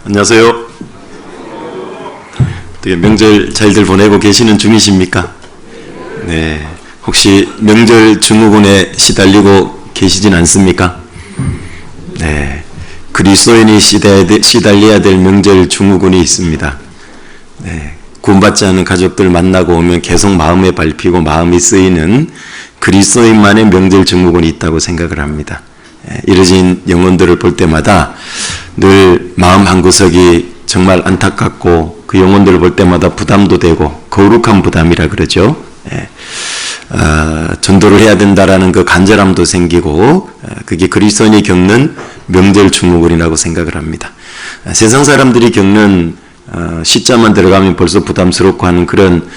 안녕하세요. 어떻게 명절 잘들 보내고 계시는 중이십니까? 네. 혹시 명절 증후군에 시달리고 계시진 않습니까? 네. 그리스도인이 시달려야 될 명절 증후군이 있습니다. 네. 구원받지 않은 가족들 만나고 오면 계속 마음에 밟히고 마음이 쓰이는 그리스도인만의 명절 증후군이 있다고 생각을 합니다. 이러진 영혼들을 볼 때마다 늘 마음 한구석이 정말 안타깝고 그 영혼들을 볼 때마다 부담도 되고 거룩한 부담이라 그러죠. 전도를 해야 된다라는 그 간절함도 생기고 그게 그리스도인이 겪는 명절 증후군이라고 생각을 합니다. 세상 사람들이 겪는 시자만 들어가면 벌써 부담스럽고 하는 그런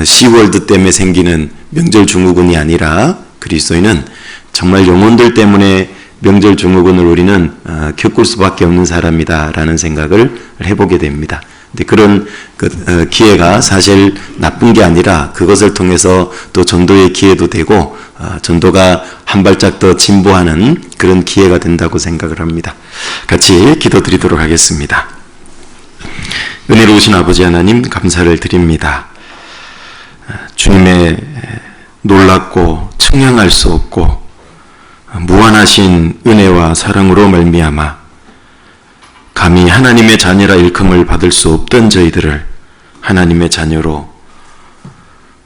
시월드 때문에 생기는 명절 증후군이 아니라 그리스도인은 정말 영혼들 때문에 명절 증후군을 우리는 겪을 수밖에 없는 사람이다라는 생각을 해보게 됩니다. 근데 그런 기회가 사실 나쁜 게 아니라 그것을 통해서 또 전도의 기회도 되고 전도가 한 발짝 더 진보하는 그런 기회가 된다고 생각을 합니다. 같이 기도드리도록 하겠습니다. 은혜로우신 아버지 하나님 감사를 드립니다. 주님의 놀랍고 청량할 수 없고 무한하신 은혜와 사랑으로 말미암아 감히 하나님의 자녀라 일컬음을 받을 수 없던 저희들을 하나님의 자녀로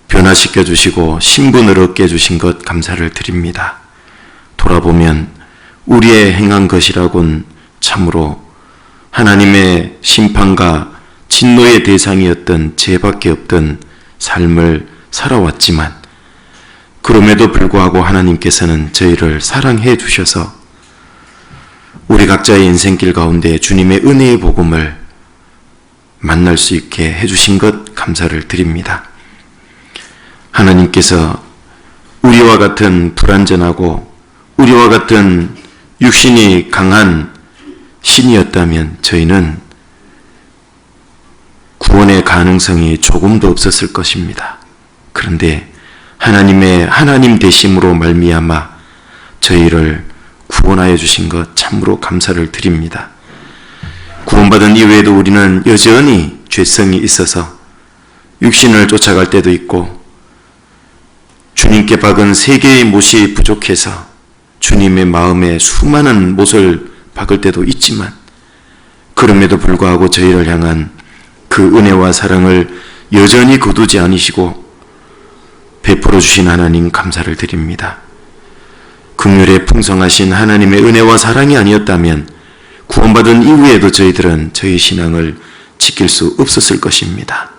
변화시켜 주시고 신분을 얻게 해주신 것 감사를 드립니다. 돌아보면 우리의 행한 것이라곤 참으로 하나님의 심판과 진노의 대상이었던 죄밖에 없던 삶을 살아왔지만 그럼에도 불구하고 하나님께서는 저희를 사랑해 주셔서 우리 각자의 인생길 가운데 주님의 은혜의 복음을 만날 수 있게 해주신 것 감사를 드립니다. 하나님께서 우리와 같은 불완전하고 우리와 같은 육신이 강한 신이었다면 저희는 구원의 가능성이 조금도 없었을 것입니다. 그런데 하나님 되심으로 말미암아 저희를 구원하여 주신 것 참으로 감사를 드립니다. 구원받은 이후에도 우리는 여전히 죄성이 있어서 육신을 쫓아갈 때도 있고 주님께 박은 세 개의 못이 부족해서 주님의 마음에 수많은 못을 박을 때도 있지만 그럼에도 불구하고 저희를 향한 그 은혜와 사랑을 여전히 거두지 않으시고 베풀어 주신 하나님 감사를 드립니다. 긍휼에 풍성하신 하나님의 은혜와 사랑이 아니었다면 구원받은 이후에도 저희들은 저희 신앙을 지킬 수 없었을 것입니다.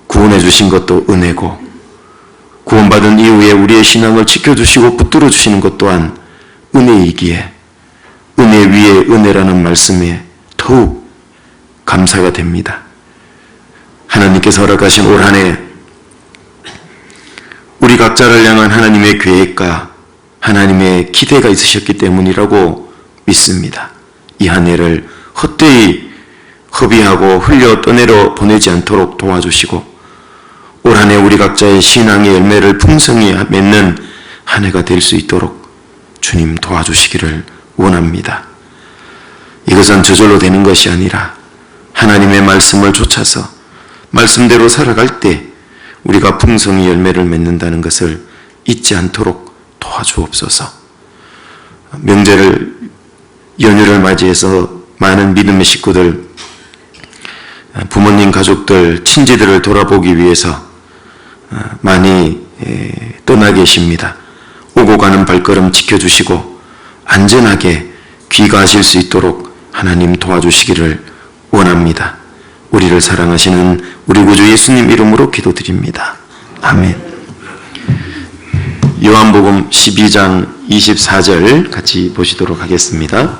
구원해 주신 것도 은혜고 구원받은 이후에 우리의 신앙을 지켜주시고 붙들어 주시는 것 또한 은혜이기에 은혜 위에 은혜라는 말씀에 더욱 감사가 됩니다. 하나님께서 허락하신 올 한 해 우리 각자를 향한 하나님의 계획과 하나님의 기대가 있으셨기 때문이라고 믿습니다. 이 한 해를 헛되이 허비하고 흘려 떠내려 보내지 않도록 도와주시고 올 한 해 우리 각자의 신앙의 열매를 풍성히 맺는 한 해가 될 수 있도록 주님 도와주시기를 원합니다. 이것은 저절로 되는 것이 아니라 하나님의 말씀을 좇아서 말씀대로 살아갈 때 우리가 풍성히 열매를 맺는다는 것을 잊지 않도록 도와주옵소서. 연휴를 맞이해서 많은 믿음의 식구들, 부모님, 가족들, 친지들을 돌아보기 위해서 많이 떠나 계십니다. 오고 가는 발걸음 지켜주시고 안전하게 귀가하실 수 있도록 하나님 도와주시기를 원합니다. 우리를 사랑하시는 우리 구주 예수님 이름으로 기도드립니다. 아멘. 요한복음 12장 24절 같이 보시도록 하겠습니다.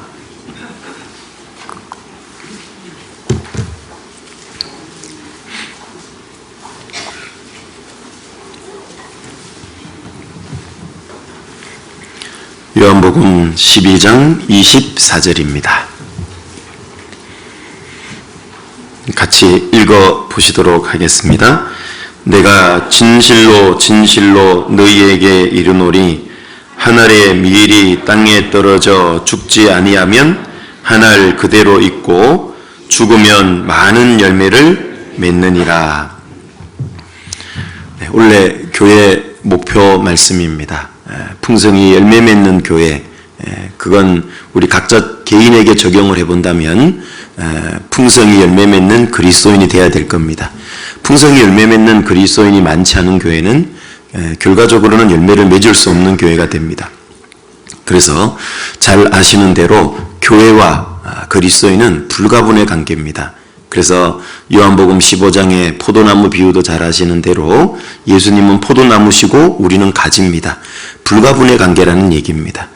요한복음 12장 24절입니다. 같이 읽어 보시도록 하겠습니다. 내가 진실로 진실로 너희에게 이르노니 한 알의 밀이 땅에 떨어져 죽지 아니하면 한 알 그대로 있고 죽으면 많은 열매를 맺느니라. 네, 원래 교회 목표 말씀입니다. 풍성히 열매 맺는 교회, 그건 우리 각자 개인에게 적용을 해본다면 풍성히 열매 맺는 그리스도인이 되어야 될 겁니다. 풍성히 열매 맺는 그리스도인이 많지 않은 교회는 결과적으로는 열매를 맺을 수 없는 교회가 됩니다. 그래서 잘 아시는 대로 교회와 그리스도인은 불가분의 관계입니다. 그래서 요한복음 15장의 포도나무 비유도 잘 아시는 대로 예수님은 포도나무시고 우리는 가지입니다. 불가분의 관계라는 얘기입니다.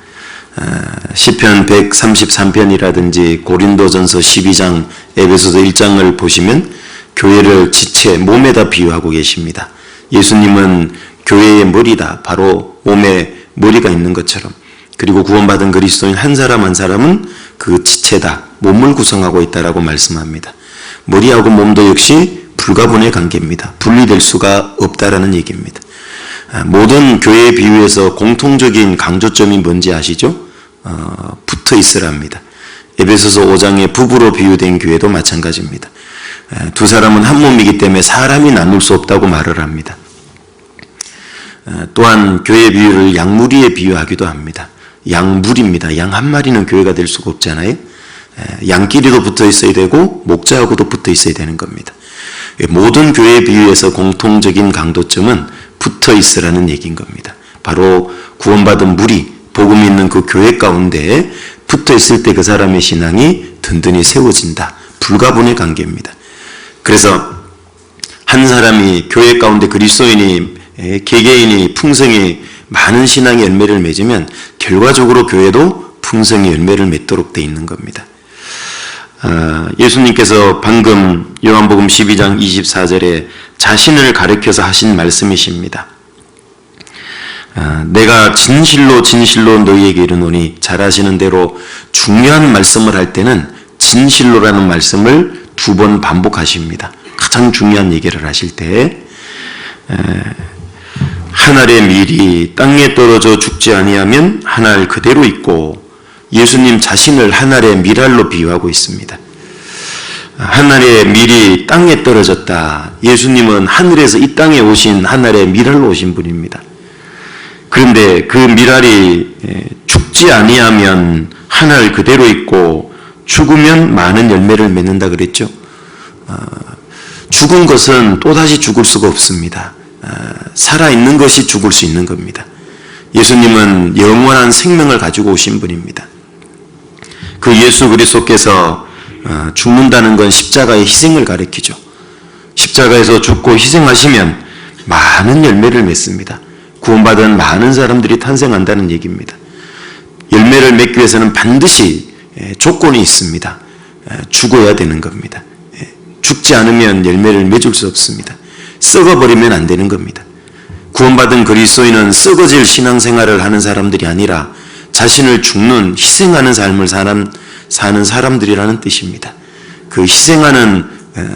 시편 133편이라든지 고린도전서 12장, 에베소서 1장을 보시면 교회를 지체, 몸에다 비유하고 계십니다. 예수님은 교회의 머리다. 바로 몸에 머리가 있는 것처럼. 그리고 구원받은 그리스도인 한 사람 한 사람은 그 지체다. 몸을 구성하고 있다라고 말씀합니다. 머리하고 몸도 역시 불가분의 관계입니다. 분리될 수가 없다라는 얘기입니다. 모든 교회의 비유에서 공통적인 강조점이 뭔지 아시죠? 붙어 있으랍니다. 에베소서 5장의 부부로 비유된 교회도 마찬가지입니다. 두 사람은 한 몸이기 때문에 사람이 나눌 수 없다고 말을 합니다. 또한 교회 비유를 양무리에 비유하기도 합니다. 양무리입니다. 양 한 마리는 교회가 될 수가 없잖아요. 양끼리도 붙어 있어야 되고 목자하고도 붙어 있어야 되는 겁니다. 모든 교회 비유에서 공통적인 강조점은 붙어 있으라는 얘기인 겁니다. 바로 구원받은 무리, 복음 있는 그 교회 가운데 붙어 있을 때 그 사람의 신앙이 든든히 세워진다. 불가분의 관계입니다. 그래서 한 사람이 교회 가운데 그리스도인이 개개인이 풍성히 많은 신앙의 열매를 맺으면 결과적으로 교회도 풍성히 열매를 맺도록 되어 있는 겁니다. 예수님께서 방금 요한복음 12장 24절에 자신을 가리켜서 하신 말씀이십니다. 내가 진실로 진실로 너희에게 이르노니, 잘 아시는 대로 중요한 말씀을 할 때는 진실로라는 말씀을 2번 반복하십니다. 가장 중요한 얘기를 하실 때 한 알의 밀이 땅에 떨어져 죽지 아니하면 한 알 그대로 있고, 예수님 자신을 한 알의 밀알로 비유하고 있습니다. 한 알의 밀이 땅에 떨어졌다. 예수님은 하늘에서 이 땅에 오신 한 알의 밀알로 오신 분입니다. 그런데 그 밀알이 죽지 아니하면 한 알 그대로 있고 죽으면 많은 열매를 맺는다 그랬죠. 죽은 것은 또다시 죽을 수가 없습니다. 살아있는 것이 죽을 수 있는 겁니다. 예수님은 영원한 생명을 가지고 오신 분입니다. 그 예수 그리스도께서 죽는다는 건 십자가의 희생을 가리키죠. 십자가에서 죽고 희생하시면 많은 열매를 맺습니다. 구원받은 많은 사람들이 탄생한다는 얘기입니다. 열매를 맺기 위해서는 반드시 조건이 있습니다. 죽어야 되는 겁니다. 죽지 않으면 열매를 맺을 수 없습니다. 썩어버리면 안 되는 겁니다. 구원받은 그리스도인은 썩어질 신앙생활을 하는 사람들이 아니라 자신을 죽는, 희생하는 삶을 사는 사람들이라는 뜻입니다. 그 희생하는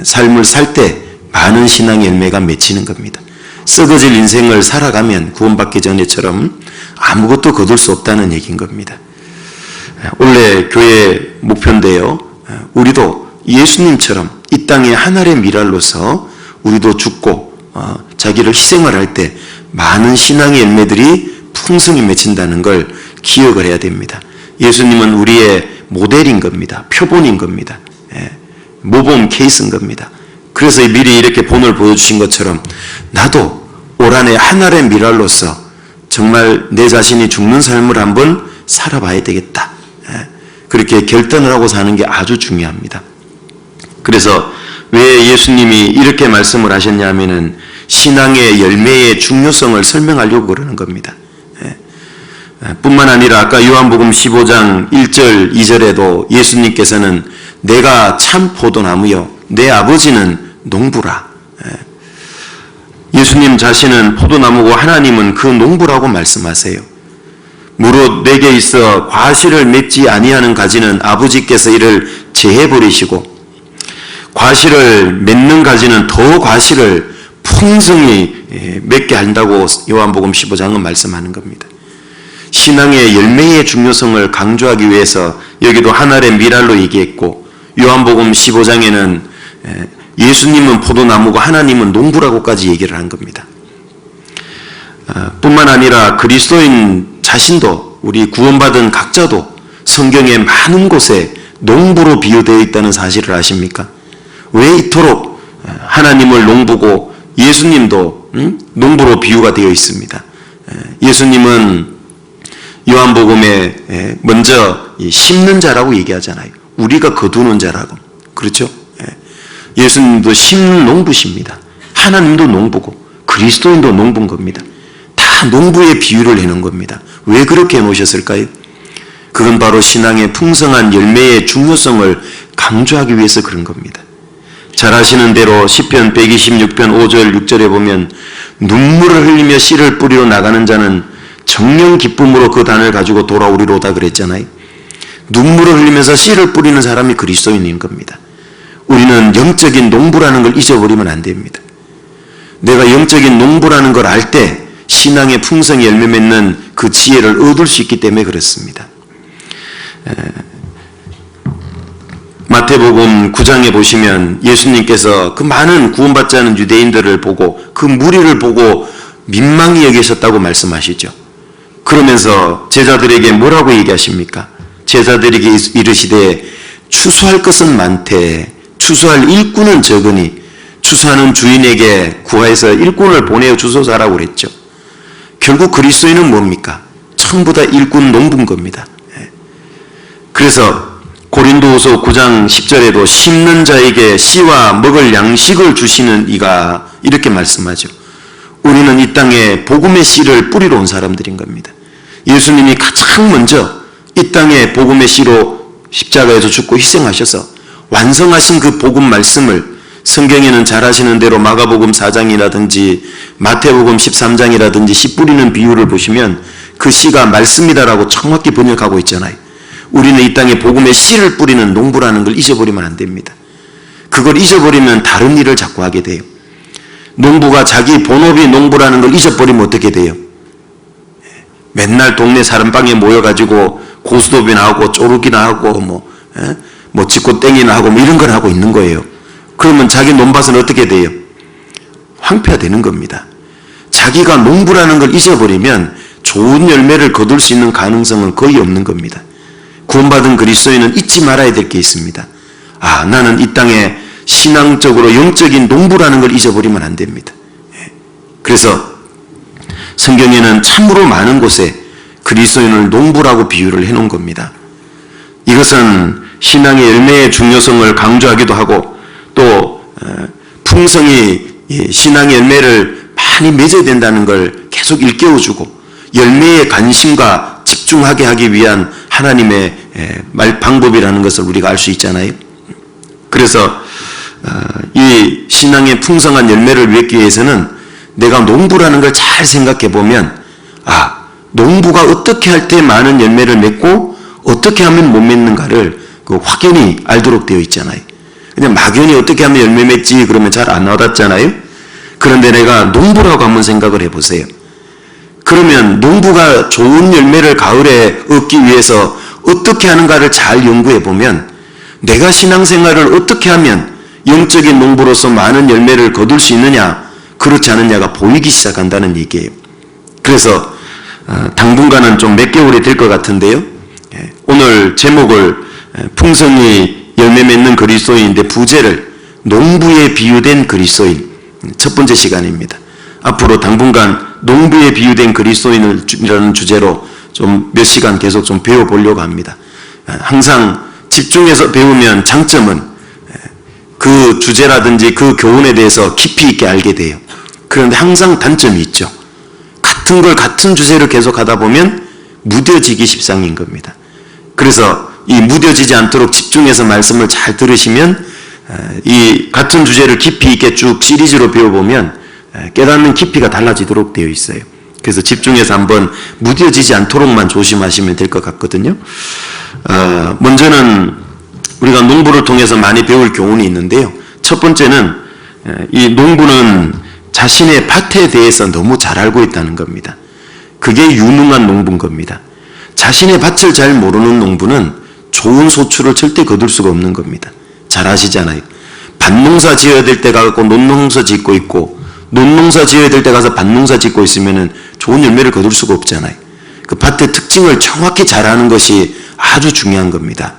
삶을 살 때 많은 신앙의 열매가 맺히는 겁니다. 썩어질 인생을 살아가면 구원받기 전에처럼 아무것도 거둘 수 없다는 얘기인 겁니다. 원래 교회의 목표인데요, 우리도 예수님처럼 이 땅에 한 알의 밀알로서 우리도 죽고 자기를 희생을 할 때 많은 신앙의 열매들이 풍성히 맺힌다는 걸 기억을 해야 됩니다. 예수님은 우리의 모델인 겁니다. 표본인 겁니다. 모범 케이스인 겁니다. 그래서 미리 이렇게 본을 보여주신 것처럼 나도 올 한해 한 알의 밀알로서 정말 내 자신이 죽는 삶을 한번 살아봐야 되겠다. 그렇게 결단을 하고 사는 게 아주 중요합니다. 그래서 왜 예수님이 이렇게 말씀을 하셨냐면은 신앙의 열매의 중요성을 설명하려고 그러는 겁니다. 뿐만 아니라 아까 요한복음 15장 1절 2절에도 예수님께서는 내가 참 포도나무요 내 아버지는 농부라. 예수님 자신은 포도나무고 하나님은 그 농부라고 말씀하세요. 무릇 내게 있어 과실을 맺지 아니하는 가지는 아버지께서 이를 제해버리시고 과실을 맺는 가지는 더 과실을 풍성히 맺게 한다고 요한복음 15장은 말씀하는 겁니다. 신앙의 열매의 중요성을 강조하기 위해서 여기도 한 알의 밀알로 얘기했고 요한복음 15장에는 예수님은 포도나무고 하나님은 농부라고까지 얘기를 한 겁니다. 뿐만 아니라 그리스도인 자신도, 우리 구원받은 각자도 성경의 많은 곳에 농부로 비유되어 있다는 사실을 아십니까? 왜 이토록 하나님을 농부고 예수님도 농부로 비유가 되어 있습니다. 예수님은 요한복음에 먼저 심는 자라고 얘기하잖아요. 우리가 거두는 자라고. 그렇죠? 예수님도 심는 농부십니다. 하나님도 농부고 그리스도인도 농부인 겁니다. 다 농부의 비유를 해놓은 겁니다. 왜 그렇게 해놓으셨을까요? 그건 바로 신앙의 풍성한 열매의 중요성을 강조하기 위해서 그런 겁니다. 잘 아시는 대로 시편 126편 5절 6절에 보면 눈물을 흘리며 씨를 뿌리러 나가는 자는 정령 기쁨으로 그 단을 가지고 돌아오리로다 그랬잖아요. 눈물을 흘리면서 씨를 뿌리는 사람이 그리스도인인 겁니다. 우리는 영적인 농부라는 걸 잊어버리면 안 됩니다. 내가 영적인 농부라는 걸 알 때 신앙의 풍성히 열매 맺는 그 지혜를 얻을 수 있기 때문에 그렇습니다. 마태복음 9장에 보시면 예수님께서 그 많은 구원받지 않은 유대인들을 보고 그 무리를 보고 민망히 여기셨다고 말씀하시죠. 그러면서 제자들에게 뭐라고 얘기하십니까? 제자들에게 이르시되 추수할 것은 많되 추수할 일꾼은 적으니 추수하는 주인에게 구하여서 일꾼을 보내어 주소서라고 그랬죠. 결국 그리스도인은 뭡니까? 전부 다 일꾼 농부인 겁니다. 그래서 고린도후서 9장 10절에도 심는 자에게 씨와 먹을 양식을 주시는 이가 이렇게 말씀하죠. 우리는 이 땅에 복음의 씨를 뿌리러 온 사람들인 겁니다. 예수님이 가장 먼저 이 땅에 복음의 씨로 십자가에서 죽고 희생하셔서 완성하신 그 복음 말씀을 성경에는 잘 아시는 대로 마가복음 4장이라든지 마태복음 13장이라든지 씨 뿌리는 비유를 보시면 그 씨가 말씀이다라고 정확히 번역하고 있잖아요. 우리는 이 땅에 복음의 씨를 뿌리는 농부라는 걸 잊어버리면 안 됩니다. 그걸 잊어버리면 다른 일을 자꾸 하게 돼요. 농부가 자기 본업이 농부라는 걸 잊어버리면 어떻게 돼요? 맨날 동네 사람방에 모여가지고 고스톱이나 하고 쪼르기나 하고 뭐 직고땡이나 하고 뭐 이런 걸 하고 있는 거예요. 그러면 자기 논밭은 어떻게 돼요? 황폐화되는 겁니다. 자기가 농부라는 걸 잊어버리면 좋은 열매를 거둘 수 있는 가능성은 거의 없는 겁니다. 구원받은 그리스도인은 잊지 말아야 될 게 있습니다. 나는 이 땅에 신앙적으로 영적인 농부라는 걸 잊어버리면 안 됩니다. 그래서 성경에는 참으로 많은 곳에 그리스도인을 농부라고 비유를 해놓은 겁니다. 이것은 신앙의 열매의 중요성을 강조하기도 하고 또 풍성히 신앙의 열매를 많이 맺어야 된다는 걸 계속 일깨워주고 열매의 관심과 집중하게 하기 위한 하나님의 방법이라는 것을 우리가 알 수 있잖아요. 그래서 이 신앙의 풍성한 열매를 맺기 위해서는 내가 농부라는 걸 잘 생각해 보면 농부가 어떻게 할 때 많은 열매를 맺고 어떻게 하면 못 맺는가를 확연히 알도록 되어 있잖아요. 그냥 막연히 어떻게 하면 열매 맺지 그러면 잘 안 와닿잖아요. 그런데 내가 농부라고 한번 생각을 해보세요. 그러면 농부가 좋은 열매를 가을에 얻기 위해서 어떻게 하는가를 잘 연구해 보면 내가 신앙생활을 어떻게 하면 영적인 농부로서 많은 열매를 거둘 수 있느냐 그렇지 않느냐가 보이기 시작한다는 얘기예요. 그래서 당분간은 좀 몇 개월이 될 것 같은데요. 오늘 제목을 풍성히 열매 맺는 그리스도인인데 부제를 농부에 비유된 그리스도인 첫 번째 시간입니다. 앞으로 당분간 농부에 비유된 그리스도인이라는 주제로 좀 몇 시간 계속 좀 배워보려고 합니다. 항상 집중해서 배우면 장점은 그 주제라든지 그 교훈에 대해서 깊이 있게 알게 돼요. 그런데 항상 단점이 있죠. 같은 걸 같은 주제를 계속 하다 보면 무뎌지기 십상인 겁니다. 그래서 이 무뎌지지 않도록 집중해서 말씀을 잘 들으시면 이 같은 주제를 깊이 있게 쭉 시리즈로 배워보면 깨닫는 깊이가 달라지도록 되어 있어요. 그래서 집중해서 한번 무뎌지지 않도록만 조심하시면 될 것 같거든요. 먼저는 우리가 농부를 통해서 많이 배울 교훈이 있는데요. 첫 번째는 이 농부는 자신의 밭에 대해서 너무 잘 알고 있다는 겁니다. 그게 유능한 농부인 겁니다. 자신의 밭을 잘 모르는 농부는 좋은 소출을 절대 거둘 수가 없는 겁니다. 잘 아시잖아요. 밭농사 지어야 될 때 가고 논농사 짓고 있고, 논농사 지어야 될 때 가서 밭농사 짓고 있으면은 좋은 열매를 거둘 수가 없잖아요. 그 밭의 특징을 정확히 잘 아는 것이 아주 중요한 겁니다.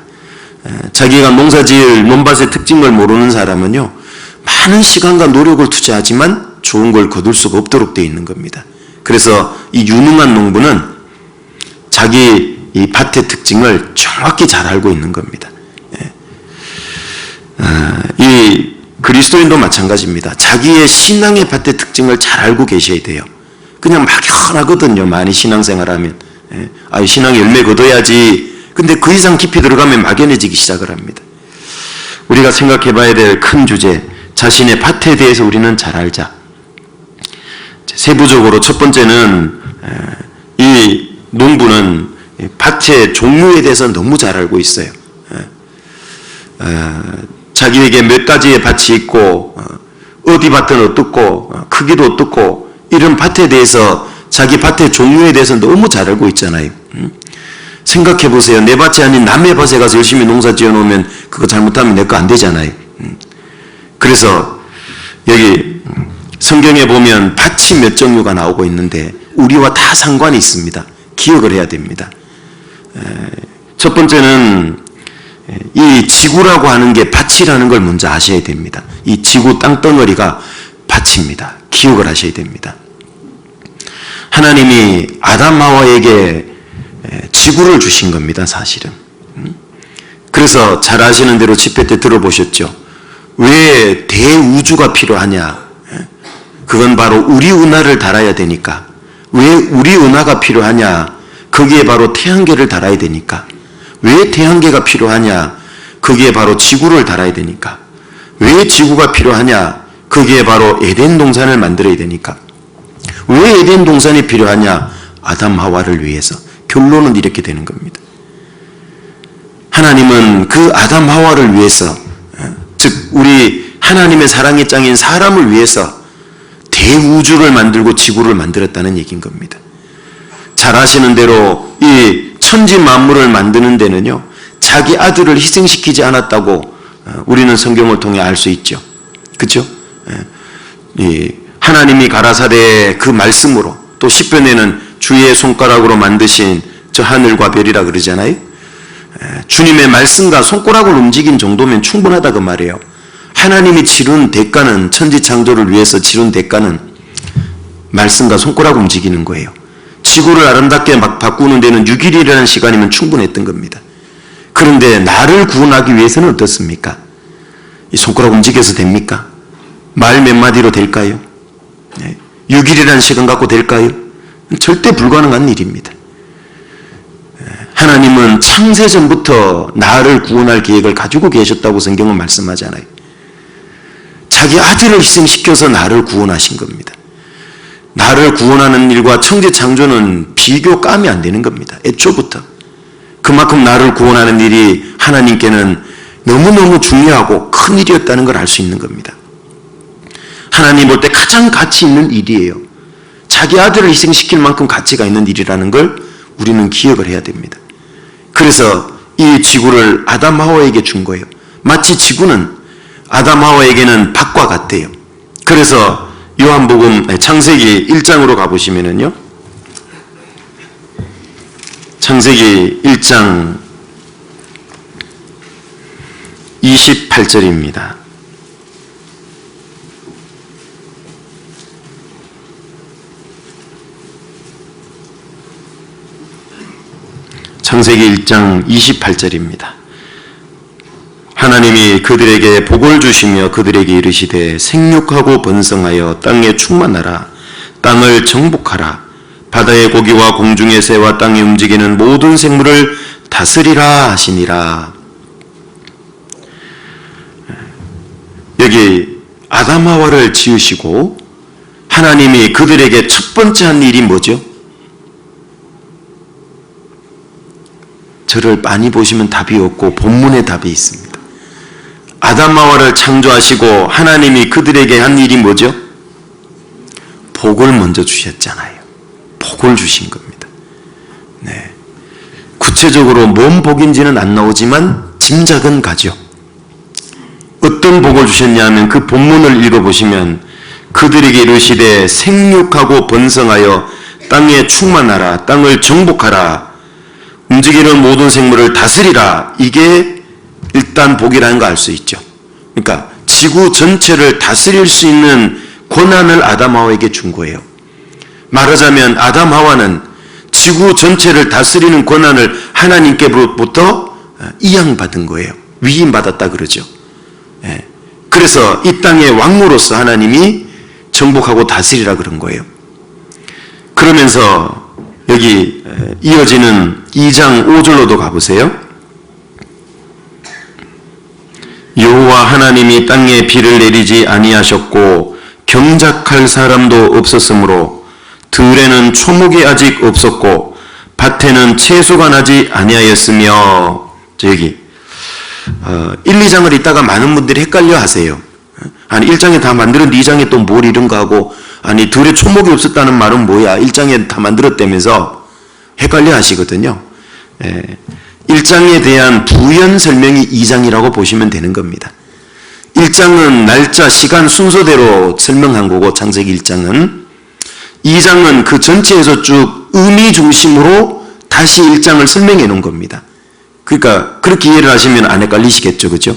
자기가 농사 지을 논밭의 특징을 모르는 사람은요, 많은 시간과 노력을 투자하지만 좋은 걸 거둘 수가 없도록 되어 있는 겁니다. 그래서 이 유능한 농부는 자기 이 밭의 특징을 정확히 잘 알고 있는 겁니다. 이 그리스도인도 마찬가지입니다. 자기의 신앙의 밭의 특징을 잘 알고 계셔야 돼요. 그냥 막연하거든요. 많이 신앙생활하면. 신앙 열매 거둬야지. 근데 그 이상 깊이 들어가면 막연해지기 시작을 합니다. 우리가 생각해 봐야 될 큰 주제, 자신의 밭에 대해서 우리는 잘 알자. 세부적으로 첫 번째는 이 농부는 밭의 종류에 대해서 너무 잘 알고 있어요. 자기에게 몇 가지의 밭이 있고 어디 밭은 어떻고 크기도 어떻고 이런 밭에 대해서 자기 밭의 종류에 대해서 너무 잘 알고 있잖아요. 생각해 보세요. 내 밭이 아닌 남의 밭에 가서 열심히 농사 지어 놓으면 그거 잘못하면 내 거 안 되잖아요. 그래서 여기 성경에 보면 밭이 몇 종류가 나오고 있는데 우리와 다 상관이 있습니다. 기억을 해야 됩니다. 첫 번째는 이 지구라고 하는 게 밭이라는 걸 먼저 아셔야 됩니다. 이 지구 땅덩어리가 밭입니다. 기억을 하셔야 됩니다. 하나님이 아담 하와에게 지구를 주신 겁니다. 사실은. 그래서 잘 아시는 대로 집회 때 들어보셨죠. 왜 대우주가 필요하냐. 그건 바로 우리 은하를 달아야 되니까. 왜 우리 은하가 필요하냐. 거기에 바로 태양계를 달아야 되니까. 왜 태양계가 필요하냐? 거기에 바로 지구를 달아야 되니까. 왜 지구가 필요하냐? 거기에 바로 에덴 동산을 만들어야 되니까. 왜 에덴 동산이 필요하냐? 아담 하와를 위해서. 결론은 이렇게 되는 겁니다. 하나님은 그 아담 하와를 위해서, 즉 우리 하나님의 사랑의 짱인 사람을 위해서 대우주를 만들고 지구를 만들었다는 얘기인 겁니다. 잘 아시는 대로 이 천지 만물을 만드는 데는요, 자기 아들을 희생시키지 않았다고 우리는 성경을 통해 알 수 있죠. 그렇죠? 하나님이 가라사대의 그 말씀으로, 또 시편에는 주의 손가락으로 만드신 저 하늘과 별이라 그러잖아요. 주님의 말씀과 손가락을 움직인 정도면 충분하다 그 말이에요. 하나님이 치른 대가는, 천지 창조를 위해서 치른 대가는 말씀과 손가락 움직이는 거예요. 지구를 아름답게 막 바꾸는 데는 6일이라는 시간이면 충분했던 겁니다. 그런데 나를 구원하기 위해서는 어떻습니까? 이 손가락 움직여서 됩니까? 말 몇 마디로 될까요? 6일이라는 시간 갖고 될까요? 절대 불가능한 일입니다. 하나님은 창세전부터 나를 구원할 계획을 가지고 계셨다고 성경은 말씀하잖아요. 자기 아들을 희생시켜서 나를 구원하신 겁니다. 나를 구원하는 일과 천지 창조는 비교 감이 안 되는 겁니다. 애초부터. 그만큼 나를 구원하는 일이 하나님께는 너무너무 중요하고 큰 일이었다는 걸 알 수 있는 겁니다. 하나님 볼 때 가장 가치 있는 일이에요. 자기 아들을 희생시킬 만큼 가치가 있는 일이라는 걸 우리는 기억을 해야 됩니다. 그래서 이 지구를 아담 하와에게 준 거예요. 마치 지구는 아담 하와에게는 밭과 같대요. 그래서 요한복음 창세기 1장으로 가보시면은요, 창세기 1장 28절입니다. 창세기 1장 28절입니다. 하나님이 그들에게 복을 주시며 그들에게 이르시되 생육하고 번성하여 땅에 충만하라. 땅을 정복하라. 바다의 고기와 공중의 새와 땅에 움직이는 모든 생물을 다스리라 하시니라. 여기 아담 하와를 지으시고 하나님이 그들에게 첫 번째 한 일이 뭐죠? 저를 많이 보시면 답이 없고 본문에 답이 있습니다. 아담 하와를 창조하시고 하나님이 그들에게 한 일이 뭐죠? 복을 먼저 주셨잖아요. 복을 주신 겁니다. 네. 구체적으로 뭔 복인지는 안 나오지만 짐작은 가죠. 어떤 복을 주셨냐면 그 본문을 읽어보시면 그들에게 이르시되 생육하고 번성하여 땅에 충만하라, 땅을 정복하라, 움직이는 모든 생물을 다스리라. 이게 일단 복이라는 거 알 수 있죠. 그러니까 지구 전체를 다스릴 수 있는 권한을 아담 하와에게 준 거예요. 말하자면 아담 하와는 지구 전체를 다스리는 권한을 하나님께로부터 이양받은 거예요. 위임받았다 그러죠. 그래서 이 땅의 왕으로서 하나님이 정복하고 다스리라 그런 거예요. 그러면서 여기 이어지는 2장 5절로도 가보세요. 여호와 하나님이 땅에 비를 내리지 아니하셨고 경작할 사람도 없었으므로 들에는 초목이 아직 없었고 밭에는 채소가 나지 아니하였으며. 여기 1, 2장을 읽다가 많은 분들이 헷갈려 하세요. 아니 1장에 다 만들었는데 2장에 또 뭘 이른가 하고, 아니 들에 초목이 없었다는 말은 뭐야, 1장에 다 만들었다면서 헷갈려 하시거든요. 1장에 대한 부연 설명이 2장이라고 보시면 되는 겁니다. 1장은 날짜, 시간 순서대로 설명한 거고 창세기 1장은, 2장은 그 전체에서 쭉 의미 중심으로 다시 1장을 설명해 놓은 겁니다. 그러니까 그렇게 이해를 하시면 안 헷갈리시겠죠, 그죠?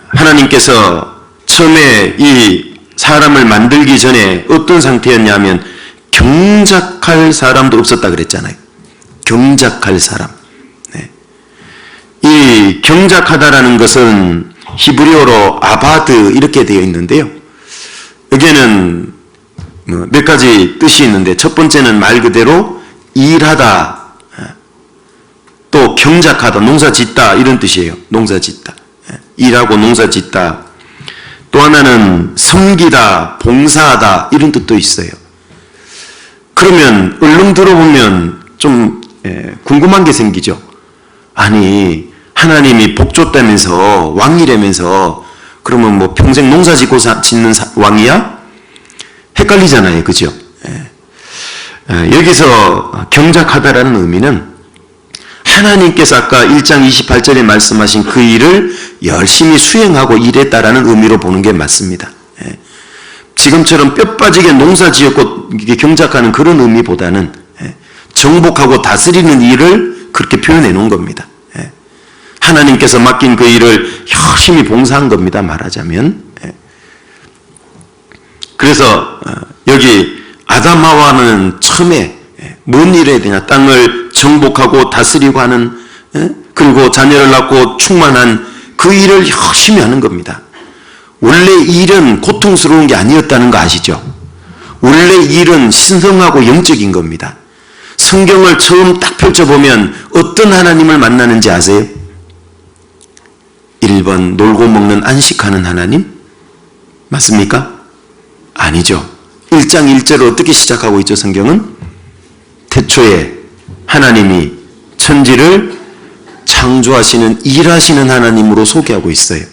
하나님께서 처음에 이 사람을 만들기 전에 어떤 상태였냐면 경작할 사람도 없었다 그랬잖아요. 경작할 사람. 이 경작하다라는 것은 히브리어로 아바드 이렇게 되어 있는데요. 여기에는 몇 가지 뜻이 있는데, 첫 번째는 말 그대로 일하다, 또 경작하다, 농사짓다 이런 뜻이에요. 농사짓다. 일하고 농사짓다. 또 하나는 섬기다, 봉사하다 이런 뜻도 있어요. 그러면 얼른 들어보면 좀 궁금한 게 생기죠. 아니 하나님이 복 줬다면서 왕이라면서 그러면 뭐 평생 농사 짓고 짓는 왕이야? 헷갈리잖아요, 그죠? 여기서 경작하다라는 의미는 하나님께서 아까 1장 28절에 말씀하신 그 일을 열심히 수행하고 일했다라는 의미로 보는 게 맞습니다. 지금처럼 뼈 빠지게 농사 지었고 경작하는 그런 의미보다는 정복하고 다스리는 일을 그렇게 표현해 놓은 겁니다. 하나님께서 맡긴 그 일을 열심히 봉사한 겁니다, 말하자면. 그래서 여기 아담 하와는 처음에 뭔 일을 해야 되냐, 땅을 정복하고 다스리고 하는, 그리고 자녀를 낳고 충만한 그 일을 열심히 하는 겁니다. 원래 일은 고통스러운 게 아니었다는 거 아시죠? 원래 일은 신성하고 영적인 겁니다. 성경을 처음 딱 펼쳐보면 어떤 하나님을 만나는지 아세요? 1번 놀고 먹는 안식하는 하나님? 맞습니까? 아니죠. 1장 1절을 어떻게 시작하고 있죠, 성경은? 태초에 하나님이 천지를 창조하시는, 일하시는 하나님으로 소개하고 있어요.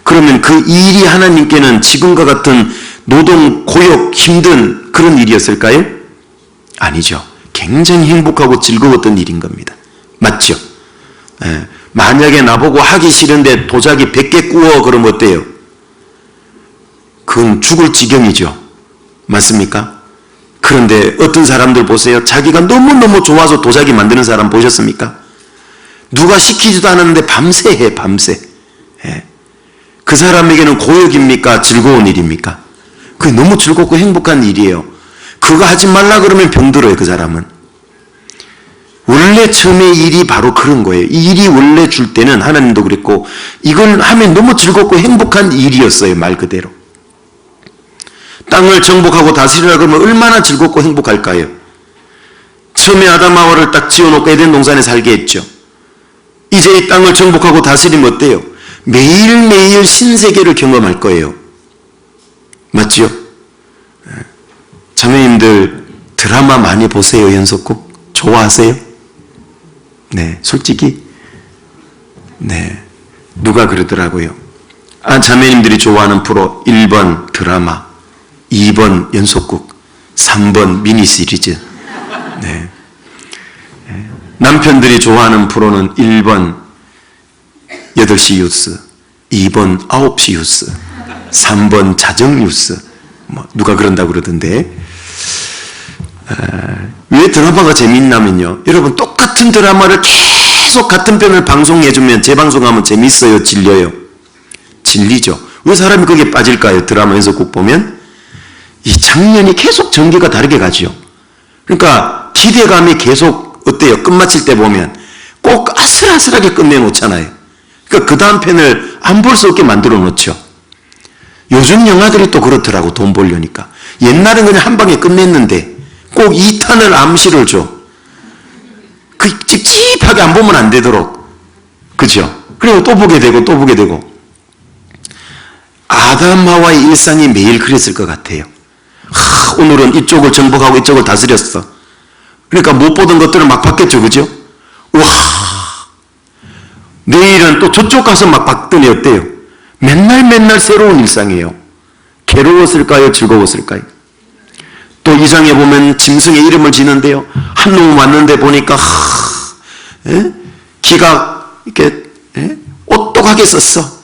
그러면 그 일이 하나님께는 지금과 같은 노동, 고역, 힘든 그런 일이었을까요? 아니죠. 굉장히 행복하고 즐거웠던 일인 겁니다. 맞죠? 만약에 나보고 하기 싫은데 도자기 100개 구워 그러면 어때요? 그건 죽을 지경이죠. 맞습니까? 그런데 어떤 사람들 보세요. 자기가 너무너무 좋아서 도자기 만드는 사람 보셨습니까? 누가 시키지도 않았는데 밤새 해, 밤새. 그 사람에게는 고역입니까? 즐거운 일입니까? 그게 너무 즐겁고 행복한 일이에요. 그거 하지 말라 그러면 병들어요, 그 사람은. 원래 처음에 일이 바로 그런 거예요. 이 일이 원래 줄 때는 하나님도 그랬고, 이걸 하면 너무 즐겁고 행복한 일이었어요, 말 그대로. 땅을 정복하고 다스리라 그러면 얼마나 즐겁고 행복할까요? 처음에 아담 하와를 딱 지어놓고 에덴 동산에 살게 했죠. 이제 이 땅을 정복하고 다스리면 어때요? 매일매일 신세계를 경험할 거예요. 맞죠? 자매님들 드라마 많이 보세요, 연속곡? 좋아하세요? 네, 솔직히? 네, 누가 그러더라고요. 자매님들이 좋아하는 프로 1번 드라마, 2번 연속곡, 3번 미니 시리즈. 네. 남편들이 좋아하는 프로는 1번 8시 뉴스, 2번 9시 뉴스, 3번 자정 뉴스, 누가 그런다고 그러던데. 왜 드라마가 재밌냐면요, 여러분 똑같은 드라마를 계속 같은 편을 방송해주면 재방송하면 재밌어요, 질려요? 질리죠. 왜 사람이 거기에 빠질까요? 드라마 연속곡 보면 이 장면이 계속 전개가 다르게 가죠. 그러니까 기대감이 계속 어때요? 끝마칠 때 보면 꼭 아슬아슬하게 끝내놓잖아요. 그러니까 그 다음 편을 안 볼 수 없게 만들어 놓죠. 요즘 영화들이 또 그렇더라고, 돈 벌려니까. 옛날엔 그냥 한 방에 끝냈는데 꼭 2탄을 암시를 줘. 그 찝찝하게 안 보면 안 되도록. 그죠? 그리고 또 보게 되고 또 보게 되고. 아담 하와의 일상이 매일 그랬을 것 같아요. 오늘은 이쪽을 정복하고 이쪽을 다스렸어. 그러니까 못 보던 것들을 막 봤겠죠, 그죠? 와, 내일은 또 저쪽 가서 막 봤더니 어때요? 맨날 새로운 일상이에요. 괴로웠을까요? 즐거웠을까요? 또 2장에 보면 짐승의 이름을 지는데요, 한 놈 왔는데 보니까 기가 이렇게 오똑하게 썼어.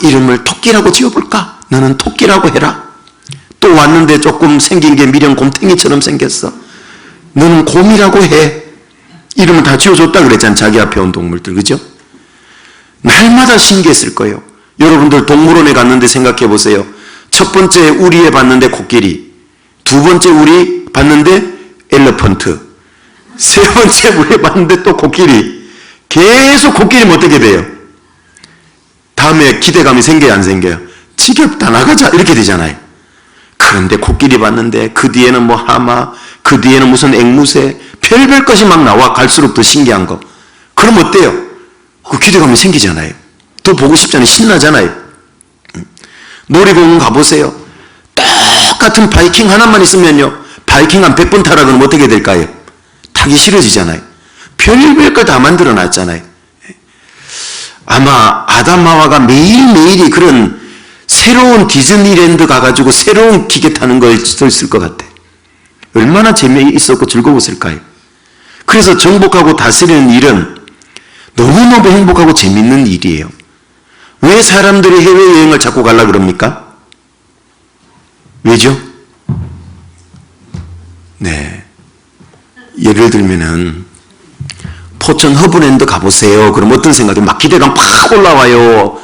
이름을 토끼라고 지어볼까? 너는 토끼라고 해라. 또 왔는데 조금 생긴 게 미련 곰탱이처럼 생겼어. 너는 곰이라고 해. 이름을 다 지어줬다 그랬잖아, 자기 앞에 온 동물들, 그죠? 날마다 신기했을 거예요. 여러분들 동물원에 갔는데 생각해 보세요. 첫 번째 우리에 봤는데 코끼리, 두 번째 우리 봤는데 엘리펀트, 세 번째 우리 봤는데 또 코끼리. 계속 코끼리면 어떻게 돼요? 다음에 기대감이 생겨요, 안 생겨요? 지겹다, 나가자, 이렇게 되잖아요. 그런데 코끼리 봤는데 그 뒤에는 뭐 하마, 그 뒤에는 무슨 앵무새, 별별 것이 막 나와. 갈수록 더 신기한 거. 그럼 어때요? 그 기대감이 생기잖아요. 더 보고 싶잖아요. 신나잖아요. 놀이공원 가보세요. 똑같은 바이킹 하나만 있으면요, 바이킹 한 100번 타라 그러면 어떻게 될까요? 타기 싫어지잖아요. 별별 걸 다 만들어 놨잖아요. 아마 아담 하와가 매일매일이 그런 새로운 디즈니랜드 가가지고 새로운 기계 타는 걸 했을 것 같아. 얼마나 재미있었고 즐거웠을까요? 그래서 정복하고 다스리는 일은 너무너무 행복하고 재밌는 일이에요. 왜 사람들이 해외여행을 자꾸 가려고 그럽니까? 왜죠? 네. 예를 들면은 포천 허브랜드 가보세요. 그럼 어떤 생각이 막 기대감 팍 올라와요.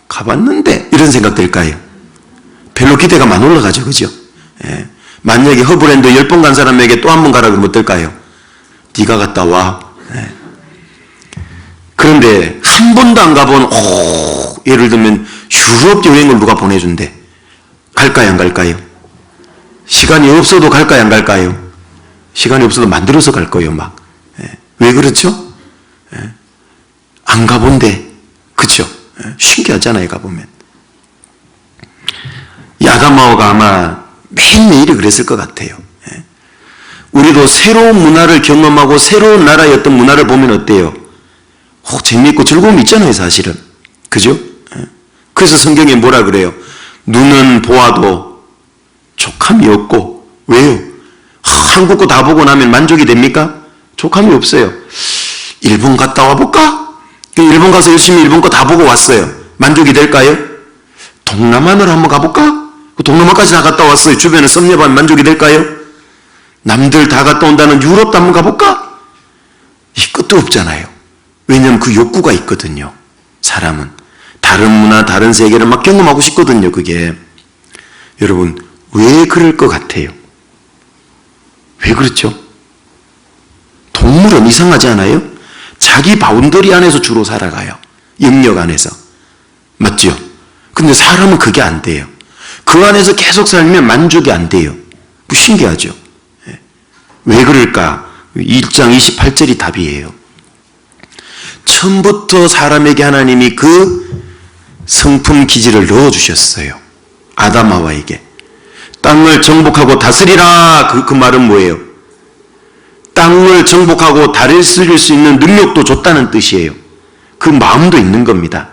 가봤는데 이런 생각 들까요? 별로 기대감 안 올라가죠, 그죠? 예. 만약에 허브랜드 10번 간 사람에게 또 한 번 가라 그러면 어떨까요? 네가 갔다 와. 예. 그런데 한 번도 안 가본, 예를 들면 유럽 여행을 누가 보내준대. 갈까요, 안 갈까요? 시간이 없어도 갈까요, 안 갈까요? 시간이 없어도 만들어서 갈 거예요, 막. 예. 왜 그렇죠? 예. 안 가본데, 그쵸? 예. 신기하잖아요, 가보면. 아담하와가 아마 매일매일이 그랬을 것 같아요. 예. 우리도 새로운 문화를 경험하고 새로운 나라의 어떤 문화를 보면 어때요? 재미있고 즐거움이 있잖아요, 사실은. 그죠? 예. 그래서 성경에 뭐라 그래요? 눈은 보아도 족함이 없고. 왜요? 한국 거 다 보고 나면 만족이 됩니까? 족함이 없어요. 일본 갔다 와볼까? 일본 가서 열심히 일본 거 다 보고 왔어요. 만족이 될까요? 동남아를 한번 가볼까? 동남아까지 다 갔다 왔어요. 주변에 섭렵하면 만족이 될까요? 남들 다 갔다 온다는 유럽도 한번 가볼까? 이 끝도 없잖아요. 왜냐하면 그 욕구가 있거든요. 사람은 다른 문화, 다른 세계를 막 경험하고 싶거든요. 그게 여러분 왜 그럴 것 같아요? 왜 그렇죠? 동물은 이상하지 않아요? 자기 바운더리 안에서 주로 살아가요. 영역 안에서. 맞죠? 근데 사람은 그게 안 돼요. 그 안에서 계속 살면 만족이 안 돼요. 신기하죠? 왜 그럴까? 1장 28절이 답이에요. 처음부터 사람에게 하나님이 그 성품 기질을 넣어주셨어요. 아담 하와에게. 땅을 정복하고 다스리라. 그 말은 뭐예요? 땅을 정복하고 다스릴 수 있는 능력도 줬다는 뜻이에요. 그 마음도 있는 겁니다.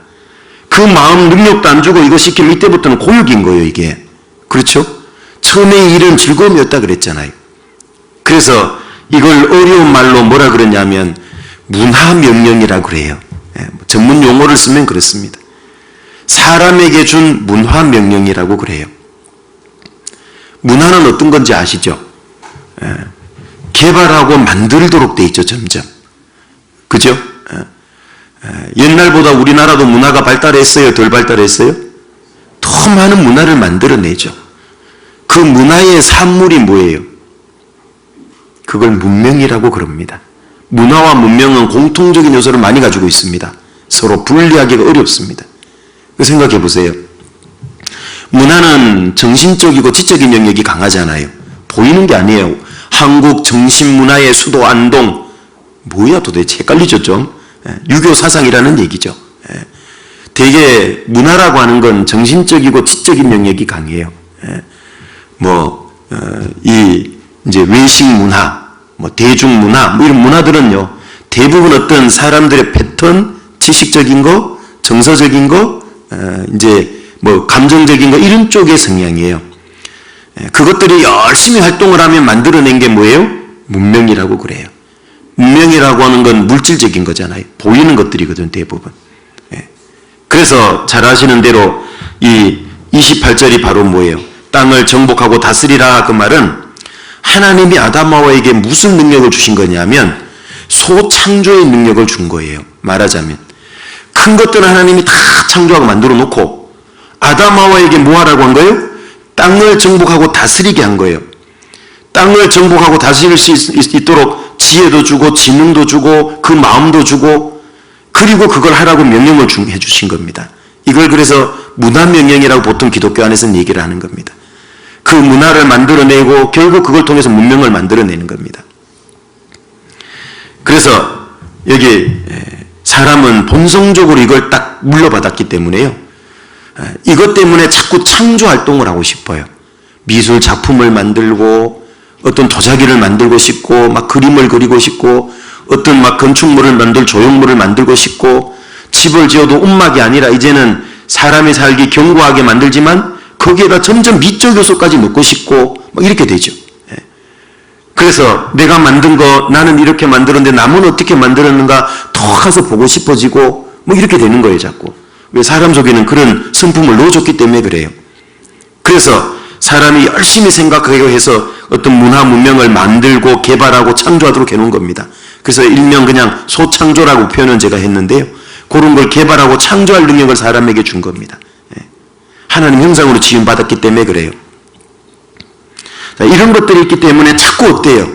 그 마음 능력도 안 주고 이거 시키면 이때부터는 고역인 거예요, 이게. 그렇죠? 처음에 일은 즐거움이었다 그랬잖아요. 그래서 이걸 어려운 말로 뭐라 그러냐면 문화명령이라고 그래요. 전문 용어를 쓰면 그렇습니다. 사람에게 준 문화 명령이라고 그래요. 문화는 어떤 건지 아시죠? 개발하고 만들도록 돼 있죠, 점점. 그죠? 옛날보다 우리나라도 문화가 발달했어요? 덜 발달했어요? 더 많은 문화를 만들어내죠. 그 문화의 산물이 뭐예요? 그걸 문명이라고 그럽니다. 문화와 문명은 공통적인 요소를 많이 가지고 있습니다. 서로 분리하기가 어렵습니다. 생각해 보세요. 문화는 정신적이고 지적인 영역이 강하잖아요. 보이는 게 아니에요. 한국 정신문화의 수도 안동, 뭐야 도대체, 헷갈리죠 좀. 유교 사상이라는 얘기죠. 되게 문화라고 하는 건 정신적이고 지적인 영역이 강해요. 이제 외식 문화, 대중 문화, 이런 문화들은요, 대부분 어떤 사람들의 패턴, 지식적인 거, 정서적인 거, 감정적인 거, 이런 쪽의 성향이에요. 그것들이 열심히 활동을 하면 만들어낸 게 뭐예요? 문명이라고 그래요. 문명이라고 하는 건 물질적인 거잖아요. 보이는 것들이거든, 대부분. 그래서 잘 아시는 대로 이 28절이 바로 뭐예요? 땅을 정복하고 다스리라, 그 말은 하나님이 아담하와에게 무슨 능력을 주신 거냐면 소창조의 능력을 준 거예요. 말하자면 큰 것들은 하나님이 다 창조하고 만들어 놓고 아담하와에게 뭐 하라고 한 거예요? 땅을 정복하고 다스리게 한 거예요. 땅을 정복하고 다스릴 수 있도록 지혜도 주고 지능도 주고 그 마음도 주고, 그리고 그걸 하라고 명령을 해주신 겁니다. 이걸 그래서 문화명령이라고 보통 기독교 안에서는 얘기를 하는 겁니다. 그 문화를 만들어내고 결국 그걸 통해서 문명을 만들어내는 겁니다. 그래서 여기 사람은 본성적으로 이걸 딱 물려받았기 때문에요, 이것 때문에 자꾸 창조활동을 하고 싶어요. 미술 작품을 만들고 어떤 도자기를 만들고 싶고 막 그림을 그리고 싶고 어떤 막 건축물을 만들 조형물을 만들고 싶고, 집을 지어도 움막이 아니라 이제는 사람이 살기 견고하게 만들지만 거기에다 점점 미적 요소까지 넣고 싶고 막 이렇게 되죠. 그래서 내가 만든 거, 나는 이렇게 만들었는데 남은 어떻게 만들었는가 더 가서 보고 싶어지고 뭐 이렇게 되는 거예요, 자꾸. 왜? 사람 속에는 그런 성품을 넣어줬기 때문에 그래요. 그래서 사람이 열심히 생각하고 해서 어떤 문화 문명을 만들고 개발하고 창조하도록 해놓은 겁니다. 그래서 일명 그냥 소창조라고 표현은 제가 했는데요, 그런 걸 개발하고 창조할 능력을 사람에게 준 겁니다. 하나님 형상으로 지음받았기 때문에 그래요. 자, 이런 것들이 있기 때문에 자꾸 어때요?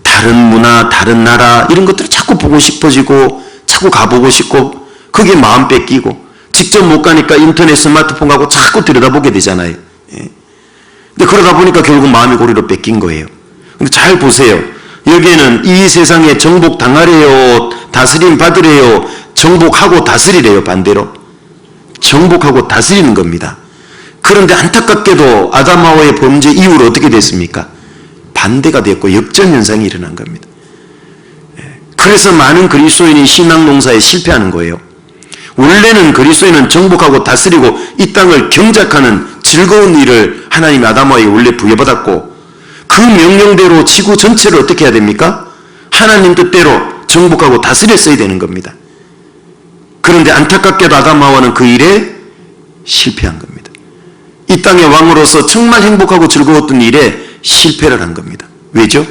다른 문화, 다른 나라, 이런 것들을 자꾸 보고 싶어지고 자꾸 가보고 싶고, 그게 마음 뺏기고, 직접 못 가니까 인터넷 스마트폰 가고 자꾸 들여다보게 되잖아요. 근데 그러다 보니까 결국 마음이 고리로 뺏긴 거예요. 근데 잘 보세요. 여기에는 이 세상에 정복 당하래요, 다스림 받으래요, 정복하고 다스리래요. 반대로 정복하고 다스리는 겁니다. 그런데 안타깝게도 아담하와의 범죄 이후로 어떻게 됐습니까? 반대가 됐고 역전현상이 일어난 겁니다. 그래서 많은 그리스도인이 신앙농사에 실패하는 거예요. 원래는 그리스도인은 정복하고 다스리고 이 땅을 경작하는 즐거운 일을 하나님이 아담하와에게 원래 부여받았고, 그 명령대로 지구 전체를 어떻게 해야 됩니까? 하나님 뜻대로 정복하고 다스렸어야 되는 겁니다. 그런데 안타깝게도 아담하와는 그 일에 실패한 겁니다. 이 땅의 왕으로서 정말 행복하고 즐거웠던 일에 실패를 한 겁니다. 왜죠?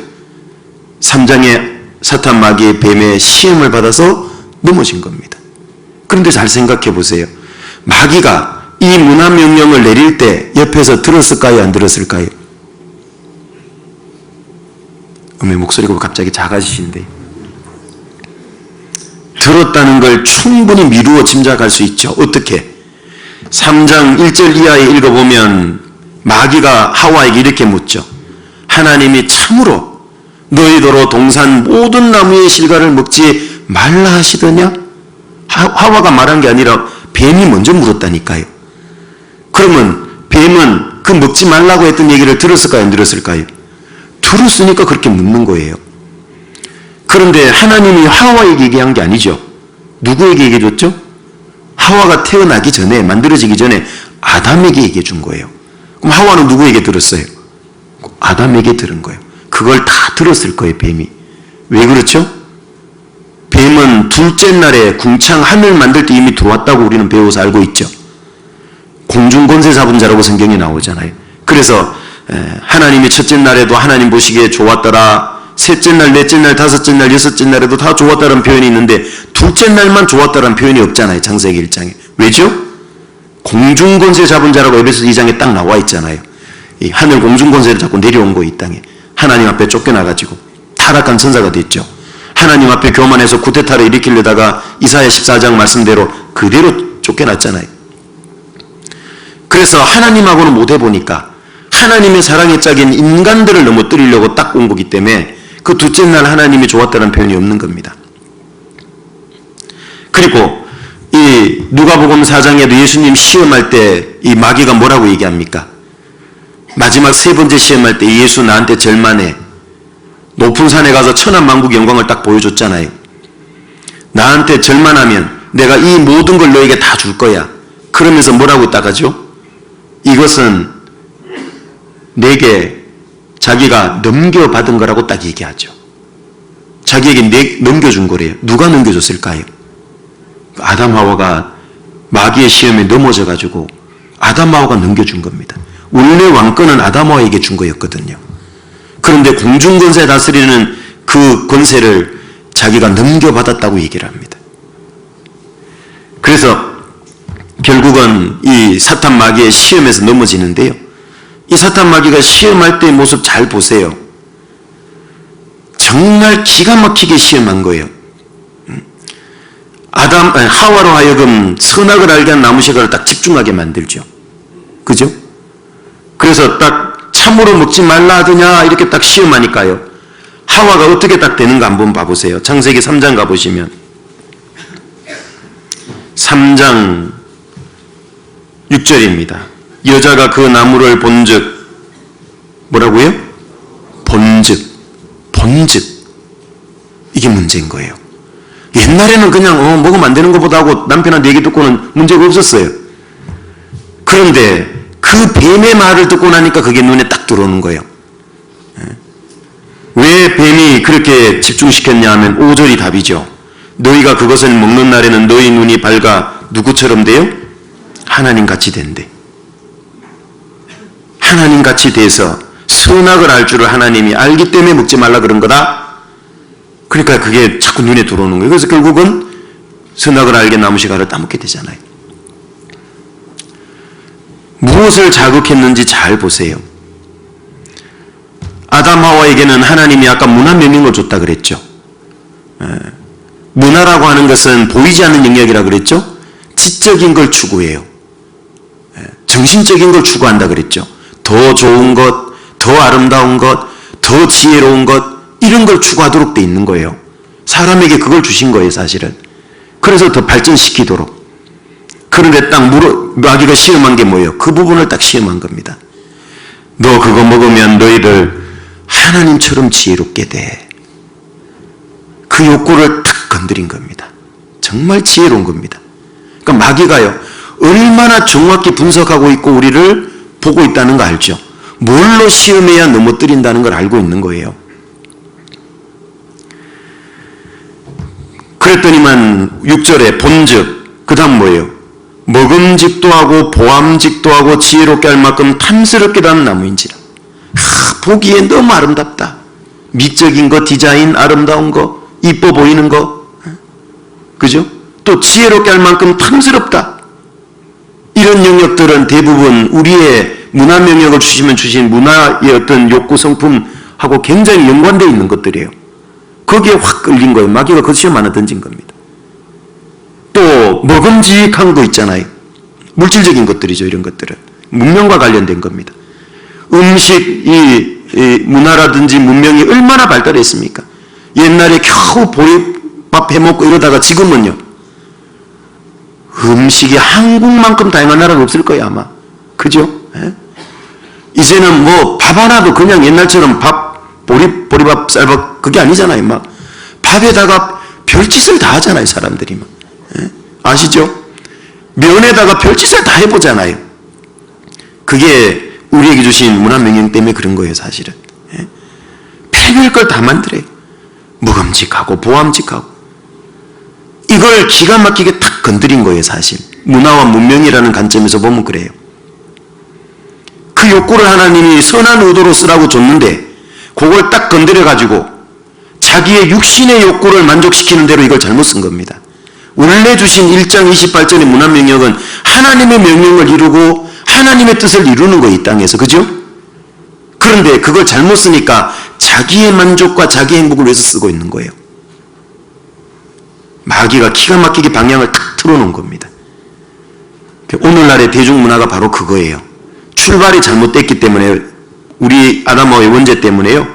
3장의 사탄 마귀의 뱀의 시험을 받아서 넘어진 겁니다. 그런데 잘 생각해 보세요. 마귀가 이 문화명령을 내릴 때 옆에서 들었을까요, 안 들었을까요? 목소리가 갑자기 작아지신데, 들었다는 걸 충분히 미루어 짐작할 수 있죠. 어떻게? 3장 1절 이하에 읽어보면 마귀가 하와에게 이렇게 묻죠. 하나님이 참으로 너희더러 동산 모든 나무의 실과를 먹지 말라 하시더냐? 하와가 말한 게 아니라 뱀이 먼저 물었다니까요. 그러면 뱀은 그 먹지 말라고 했던 얘기를 들었을까요, 안 들었을까요? 들었으니까 그렇게 묻는 거예요. 그런데 하나님이 하와에게 얘기한 게 아니죠. 누구에게 얘기해 줬죠? 하와가 태어나기 전에, 만들어지기 전에 아담에게 얘기해 준 거예요. 그럼 하와는 누구에게 들었어요? 아담에게 들은 거예요. 그걸 다 들었을 거예요, 뱀이. 왜 그렇죠? 뱀은 둘째 날에 궁창 하늘 만들 때 이미 들어왔다고 우리는 배워서 알고 있죠. 공중권세 잡은 자라고 성경에 나오잖아요. 그래서 하나님이 첫째 날에도 하나님 보시기에 좋았더라, 셋째 날, 넷째 날, 다섯째 날, 여섯째 날에도 다 좋았다는 표현이 있는데 둘째 날만 좋았다는 표현이 없잖아요. 창세기 1장에. 왜죠? 공중권세 잡은 자라고 에베소 2장에 딱 나와 있잖아요. 이 하늘 공중권세를 잡고 내려온 거, 이 땅에. 하나님 앞에 쫓겨나가지고 타락한 천사가 됐죠. 하나님 앞에 교만해서 쿠데타를 일으키려다가 이사야 14장 말씀대로 그대로 쫓겨났잖아요. 그래서 하나님하고는 못해보니까 하나님의 사랑의 짝인 인간들을 넘어뜨리려고 딱 온 거기 때문에 그 둘째 날 하나님이 좋았다는 표현이 없는 겁니다. 그리고 이 누가복음 4장에도 예수님 시험할 때 이 마귀가 뭐라고 얘기합니까? 마지막 세 번째 시험할 때 예수 나한테 절만해. 높은 산에 가서 천한만국 영광을 딱 보여줬잖아요. 나한테 절만하면 내가 이 모든 걸 너에게 다 줄 거야. 그러면서 뭐라고 딱 하죠? 이것은 내게 자기가 넘겨받은 거라고 딱 얘기하죠. 자기에게 넘겨준 거래요. 누가 넘겨줬을까요? 아담 하와가 마귀의 시험에 넘어져가지고 아담 하와가 넘겨준 겁니다. 원래 왕권은 아담 하와에게 준 거였거든요. 그런데 공중권세 다스리는 그 권세를 자기가 넘겨받았다고 얘기를 합니다. 그래서 결국은 이 사탄 마귀의 시험에서 넘어지는데요. 이 사탄 마귀가 시험할 때의 모습 잘 보세요. 정말 기가 막히게 시험한 거예요. 하와로 하여금 선악을 알게 한 나무식을 딱 집중하게 만들죠. 그죠? 그래서 딱 참으로 먹지 말라 하더냐 이렇게 딱 시험하니까요. 하와가 어떻게 딱 되는가 한번 봐보세요. 창세기 3장 가보시면 3장 6절입니다. 여자가 그 나무를 본즉 뭐라고요? 본즉 이게 문제인 거예요. 옛날에는 그냥 먹으면 안 되는 것보다 하고 남편한테 얘기 듣고는 문제가 없었어요. 그런데 그 뱀의 말을 듣고 나니까 그게 눈에 딱 들어오는 거예요. 왜 뱀이 그렇게 집중시켰냐 하면 5절이 답이죠. 너희가 그것을 먹는 날에는 너희 눈이 밝아 누구처럼 돼요? 하나님같이 된대. 하나님같이 돼서 선악을 알 줄을 하나님이 알기 때문에 먹지 말라 그런 거다. 그러니까 그게 자꾸 눈에 들어오는 거예요. 그래서 결국은 선악을 알게 나무시가를 따먹게 되잖아요. 무엇을 자극했는지 잘 보세요. 아담 하와에게는 하나님이 아까 문화 명령을 줬다 그랬죠. 문화라고 하는 것은 보이지 않는 영역이라 그랬죠. 지적인 걸 추구해요. 정신적인 걸 추구한다 그랬죠. 더 좋은 것, 더 아름다운 것, 더 지혜로운 것, 이런 걸 추구하도록 돼 있는 거예요. 사람에게 그걸 주신 거예요, 사실은. 그래서 더 발전시키도록. 그런데 딱 마귀가 시험한 게 뭐예요? 그 부분을 딱 시험한 겁니다. 너 그거 먹으면 너희를 하나님처럼 지혜롭게 돼. 그 욕구를 탁 건드린 겁니다. 정말 지혜로운 겁니다. 그러니까 마귀가요, 얼마나 정확히 분석하고 있고 우리를 보고 있다는 거 알죠? 뭘로 시험해야 넘어뜨린다는 걸 알고 있는 거예요. 그랬더니만 6절에 본즉, 그 다음 뭐예요? 먹음직도 하고 보암직도 하고 지혜롭게 할 만큼 탐스럽게 한 나무인지라. 보기에 너무 아름답다. 미적인 거, 디자인, 아름다운 거, 이뻐 보이는 거, 그죠? 또 지혜롭게 할 만큼 탐스럽다. 이런 영역들은 대부분 우리의 문화 명령을 주신 문화의 어떤 욕구 성품하고 굉장히 연관되어 있는 것들이에요. 거기에 확 끌린 거예요. 마귀가 그 시험 하나 던진 겁니다. 또 먹음직한 거 있잖아요. 물질적인 것들이죠. 이런 것들은 문명과 관련된 겁니다. 음식, 이 문화라든지 문명이 얼마나 발달했습니까? 옛날에 겨우 보리밥 해먹고 이러다가 지금은요, 음식이 한국만큼 다양한 나라는 없을 거예요, 아마. 그죠? 이제는 뭐 밥 하나도 그냥 옛날처럼 보리밥, 쌀밥, 그게 아니잖아요. 막 밥에다가 별짓을 다 하잖아요, 사람들이. 막. 아시죠? 면에다가 별짓을 다 해보잖아요. 그게 우리에게 주신 문화 명령 때문에 그런 거예요, 사실은. 별별 걸 다 만들어요. 먹음직하고 보암직하고. 이걸 기가 막히게 탁 건드린 거예요. 사실 문화와 문명이라는 관점에서 보면 그래요. 그 욕구를 하나님이 선한 의도로 쓰라고 줬는데 그걸 딱 건드려가지고 자기의 육신의 욕구를 만족시키는 대로 이걸 잘못 쓴 겁니다. 원래 주신 1장 28절의 문화명령은 하나님의 명령을 이루고 하나님의 뜻을 이루는 거예요. 이 땅에서. 그죠? 그런데 그걸 잘못 쓰니까 자기의 만족과 자기의 행복을 위해서 쓰고 있는 거예요. 마귀가 기가 막히게 방향을 탁 틀어놓은 겁니다. 오늘날의 대중문화가 바로 그거예요. 출발이 잘못됐기 때문에 우리 아담하와의 원죄 때문에요.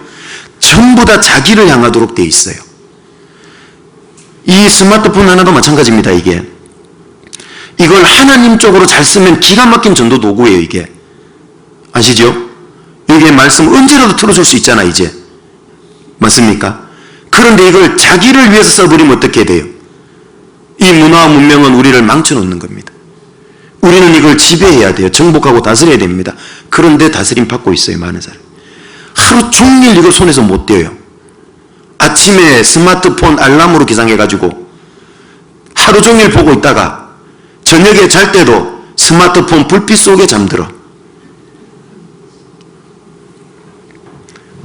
전부 다 자기를 향하도록 돼 있어요. 이 스마트폰 하나도 마찬가지입니다. 이걸 하나님 쪽으로 잘 쓰면 기가 막힌 전도 도구예요. 이게 아시죠? 이게 말씀 언제라도 틀어줄 수 있잖아. 이제 맞습니까? 그런데 이걸 자기를 위해서 써버리면 어떻게 돼요? 이 문화와 문명은 우리를 망쳐놓는 겁니다. 우리는 이걸 지배해야 돼요. 정복하고 다스려야 됩니다. 그런데 다스림 받고 있어요. 많은 사람. 하루 종일 이걸 손에서 못 떼어요. 아침에 스마트폰 알람으로 기상해가지고 하루 종일 보고 있다가 저녁에 잘 때도 스마트폰 불빛 속에 잠들어.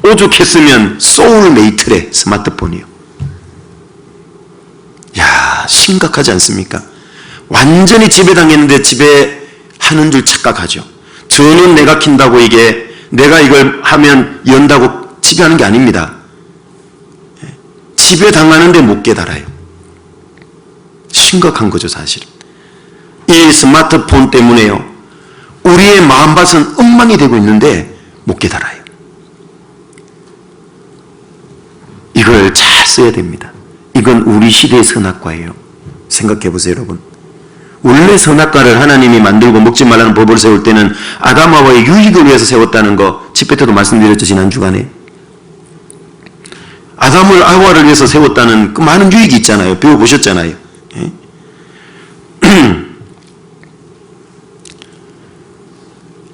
오죽했으면 소울메이트래 스마트폰이요. 야, 심각하지 않습니까? 완전히 지배당했는데 지배하는 줄 착각하죠. 저는 내가 킨다고 이게 내가 이걸 하면 연다고 지배하는 게 아닙니다. 지배당하는데 못 깨달아요. 심각한 거죠. 사실 이 스마트폰 때문에요. 우리의 마음밭은 엉망이 되고 있는데 못 깨달아요. 이걸 잘 써야 됩니다. 이건 우리 시대의 선악과예요. 생각해 보세요. 여러분, 원래 선악과를 하나님이 만들고 먹지 말라는 법을 세울 때는 아담하와의 유익을 위해서 세웠다는 거 집회 때도 말씀드렸죠. 지난 주간에 아담을 하와를 위해서 세웠다는 그 많은 유익이 있잖아요. 배워보셨잖아요.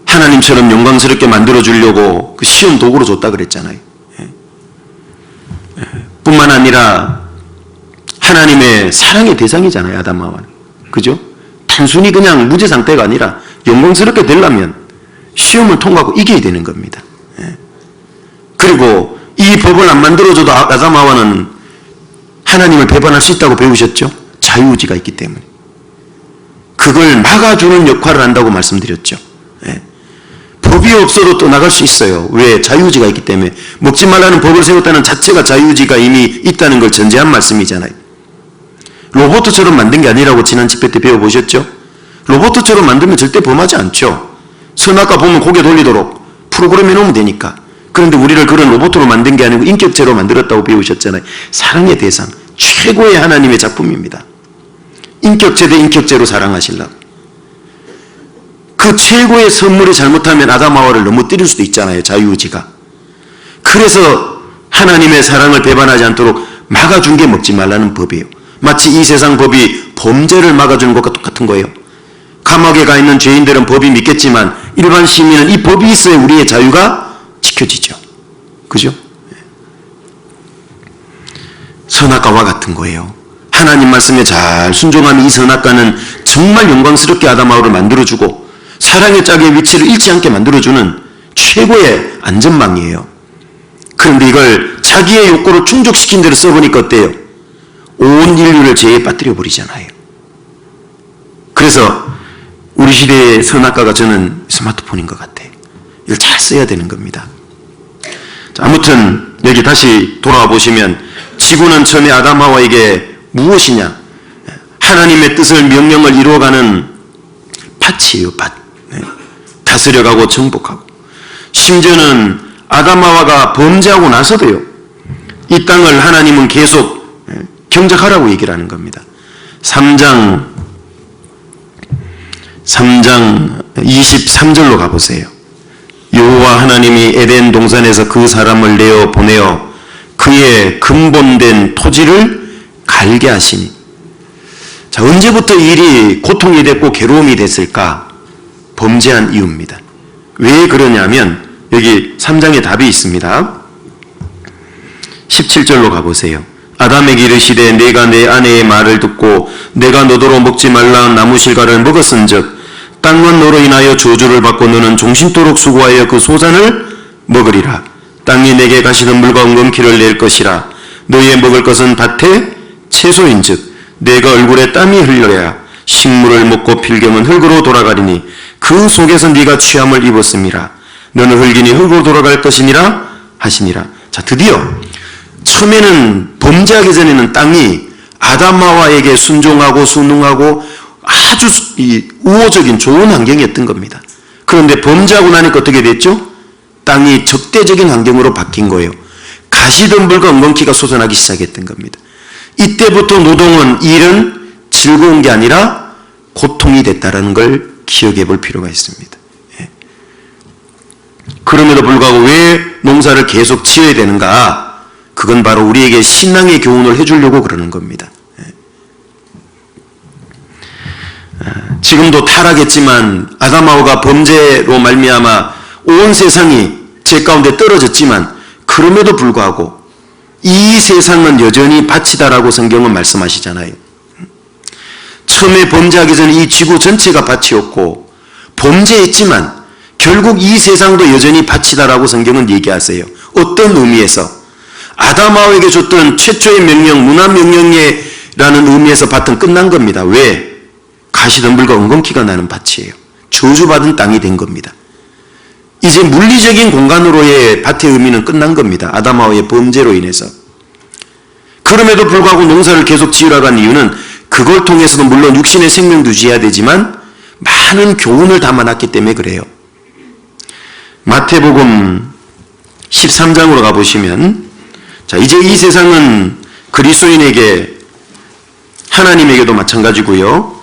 하나님처럼 영광스럽게 만들어주려고 그 쉬운 도구로 줬다 그랬잖아요. 뿐만 아니라 하나님의 사랑의 대상이잖아요. 아담하와는. 그죠? 단순히 그냥 무죄 상태가 아니라 영광스럽게 되려면 시험을 통과하고 이겨야 되는 겁니다. 그리고 이 법을 안 만들어줘도 아담하와는 하나님을 배반할 수 있다고 배우셨죠? 자유의지가 있기 때문에. 그걸 막아주는 역할을 한다고 말씀드렸죠. 법이 없어도 또 나갈 수 있어요. 왜? 자유의지가 있기 때문에. 먹지 말라는 법을 세웠다는 자체가 자유의지가 이미 있다는 걸 전제한 말씀이잖아요. 로봇처럼 만든 게 아니라고 지난 집회 때 배워보셨죠? 로봇처럼 만들면 절대 범하지 않죠. 선악과 보면 고개 돌리도록 프로그램 해놓으면 되니까. 그런데 우리를 그런 로봇으로 만든 게 아니고 인격체로 만들었다고 배우셨잖아요. 사랑의 대상, 최고의 하나님의 작품입니다. 인격체 대 인격체로 사랑하시려고. 그 최고의 선물이 잘못하면 아담하와를 넘어뜨릴 수도 있잖아요. 자유의지가. 그래서 하나님의 사랑을 배반하지 않도록 막아준 게 먹지 말라는 법이에요. 마치 이 세상 법이 범죄를 막아주는 것과 똑같은 거예요. 감옥에 가 있는 죄인들은 법이 믿겠지만 일반 시민은 이 법이 있어야 우리의 자유가 지켜지죠. 그죠? 선악과와 같은 거예요. 하나님 말씀에 잘 순종하면 이 선악과는 정말 영광스럽게 아담하와를 만들어주고 사랑의 짝의 위치를 잃지 않게 만들어주는 최고의 안전망이에요. 그런데 이걸 자기의 욕구를 충족시킨 대로 써보니까 어때요? 온 인류를 죄에 빠뜨려 버리잖아요. 그래서 우리 시대의 선악과가 저는 스마트폰인 것 같아요. 이걸 잘 써야 되는 겁니다. 자, 아무튼 여기 다시 돌아와 보시면 지구는 처음에 아담하와에게 무엇이냐? 하나님의 뜻을 명령을 이루어가는 밭이에요. 밭. 다스려가고 정복하고. 심지어는 아담하와가 범죄하고 나서도요. 이 땅을 하나님은 계속 경작하라고 얘기를 하는 겁니다. 3장 23절로 가보세요. 여호와 하나님이 에덴 동산에서 그 사람을 내어 보내어 그의 근본된 토지를 갈게 하시니. 자, 언제부터 이 일이 고통이 됐고 괴로움이 됐을까? 범죄한 이유입니다. 왜 그러냐면 여기 3장에 답이 있습니다. 17절로 가보세요. 아담에게 이르시되 내가 내 아내의 말을 듣고 내가 너더러 먹지 말라 나무 실과를 먹었은즉 땅은 너로 인하여 저주를 받고 너는 종신토록 수고하여 그 소산을 먹으리라. 땅이 내게 가시던 물과 엉겅퀴를 낼 것이라. 너희의 먹을 것은 밭의 채소인즉 내가 얼굴에 땀이 흘려야 식물을 먹고 필경은 흙으로 돌아가리니 그 속에서 네가 취함을 입었음이라. 너는 흙이니 흙으로 돌아갈 것이니라 하시니라. 자, 드디어 처음에는 범죄하기 전에는 땅이 아담하와에게 순종하고 순응하고 아주 우호적인 좋은 환경이었던 겁니다. 그런데 범죄하고 나니까 어떻게 됐죠? 땅이 적대적인 환경으로 바뀐 거예요. 가시덤불과 엉겅퀴가 솟아나기 시작했던 겁니다. 이때부터 노동은, 일은 즐거운 게 아니라 고통이 됐다는 걸 기억해 볼 필요가 있습니다. 그럼에도 불구하고 왜 농사를 계속 지어야 되는가? 그건 바로 우리에게 신앙의 교훈을 해주려고 그러는 겁니다. 지금도 타락했지만 아담하와가 범죄로 말미암아 온 세상이 죄 가운데 떨어졌지만 그럼에도 불구하고 이 세상은 여전히 밭이다라고 성경은 말씀하시잖아요. 처음에 범죄하기 전에 이 지구 전체가 밭이었고 범죄했지만 결국 이 세상도 여전히 밭이다라고 성경은 얘기하세요. 어떤 의미에서? 아담하와에게 줬던 최초의 명령, 문화명령이라는 의미에서 밭은 끝난 겁니다. 왜? 가시덤불과 엉겅퀴가 나는 밭이에요. 저주받은 땅이 된 겁니다. 이제 물리적인 공간으로의 밭의 의미는 끝난 겁니다. 아담하와의 범죄로 인해서. 그럼에도 불구하고 농사를 계속 지으라고 한 이유는 그걸 통해서도 물론 육신의 생명도 유지해야 되지만 많은 교훈을 담아놨기 때문에 그래요. 마태복음 13장으로 가보시면, 자, 이제 이 세상은 그리스도인에게, 하나님에게도 마찬가지고요.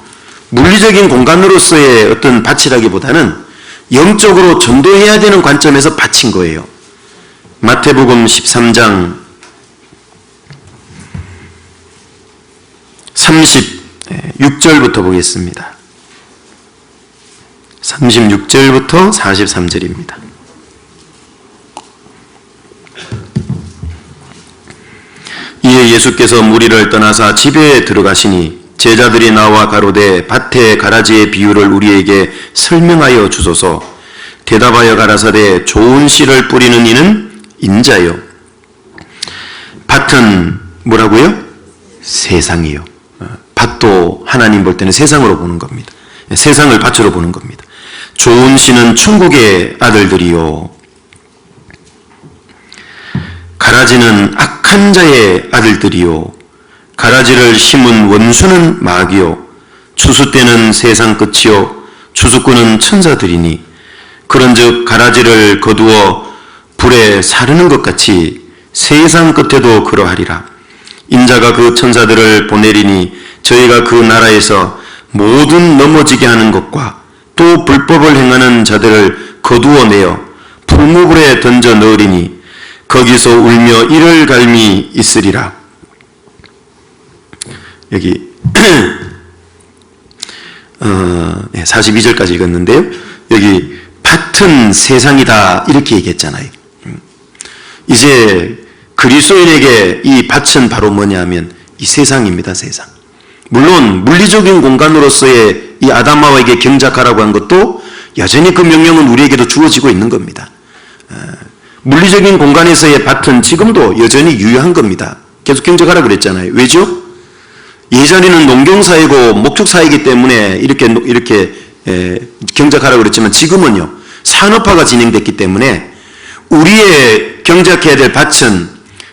물리적인 공간으로서의 어떤 밭이라기보다는 영적으로 전도해야 되는 관점에서 밭인 거예요. 마태복음 13장 36절부터 보겠습니다. 36절부터 43절입니다. 이에 예수께서 무리를 떠나사 집에 들어가시니 제자들이 나와 가로되 밭의 가라지의 비유를 우리에게 설명하여 주소서. 대답하여 가라사대 좋은 씨를 뿌리는 이는 인자요. 밭은 뭐라고요? 세상이요. 밭도 하나님 볼 때는 세상으로 보는 겁니다. 세상을 밭으로 보는 겁니다. 좋은 씨는 천국의 아들들이요. 가라지는 악한 자의 아들들이요. 가라지를 심은 원수는 마귀요. 추수 때는 세상 끝이요. 추수꾼은 천사들이니 그런즉 가라지를 거두어 불에 사르는 것 같이 세상 끝에도 그러하리라. 인자가 그 천사들을 보내리니 저희가 그 나라에서 모든 넘어지게 하는 것과 또 불법을 행하는 자들을 거두어내어 풀무불에 던져 넣으리니 거기서 울며 이를 갈미 있으리라. 여기 42절까지 읽었는데요. 여기 밭은 세상이다 이렇게 얘기했잖아요. 이제 그리스도인에게 이 밭은 바로 뭐냐면 이 세상입니다. 세상. 물론 물리적인 공간으로서의 이 아담하와에게 경작하라고 한 것도 여전히 그 명령은 우리에게도 주어지고 있는 겁니다. 물리적인 공간에서의 밭은 지금도 여전히 유효한 겁니다. 계속 경작하라 그랬잖아요. 왜죠? 예전에는 농경사회고 목축사회이기 때문에 이렇게 경작하라고 그랬지만 지금은요 산업화가 진행됐기 때문에 우리의 경작해야 될 밭은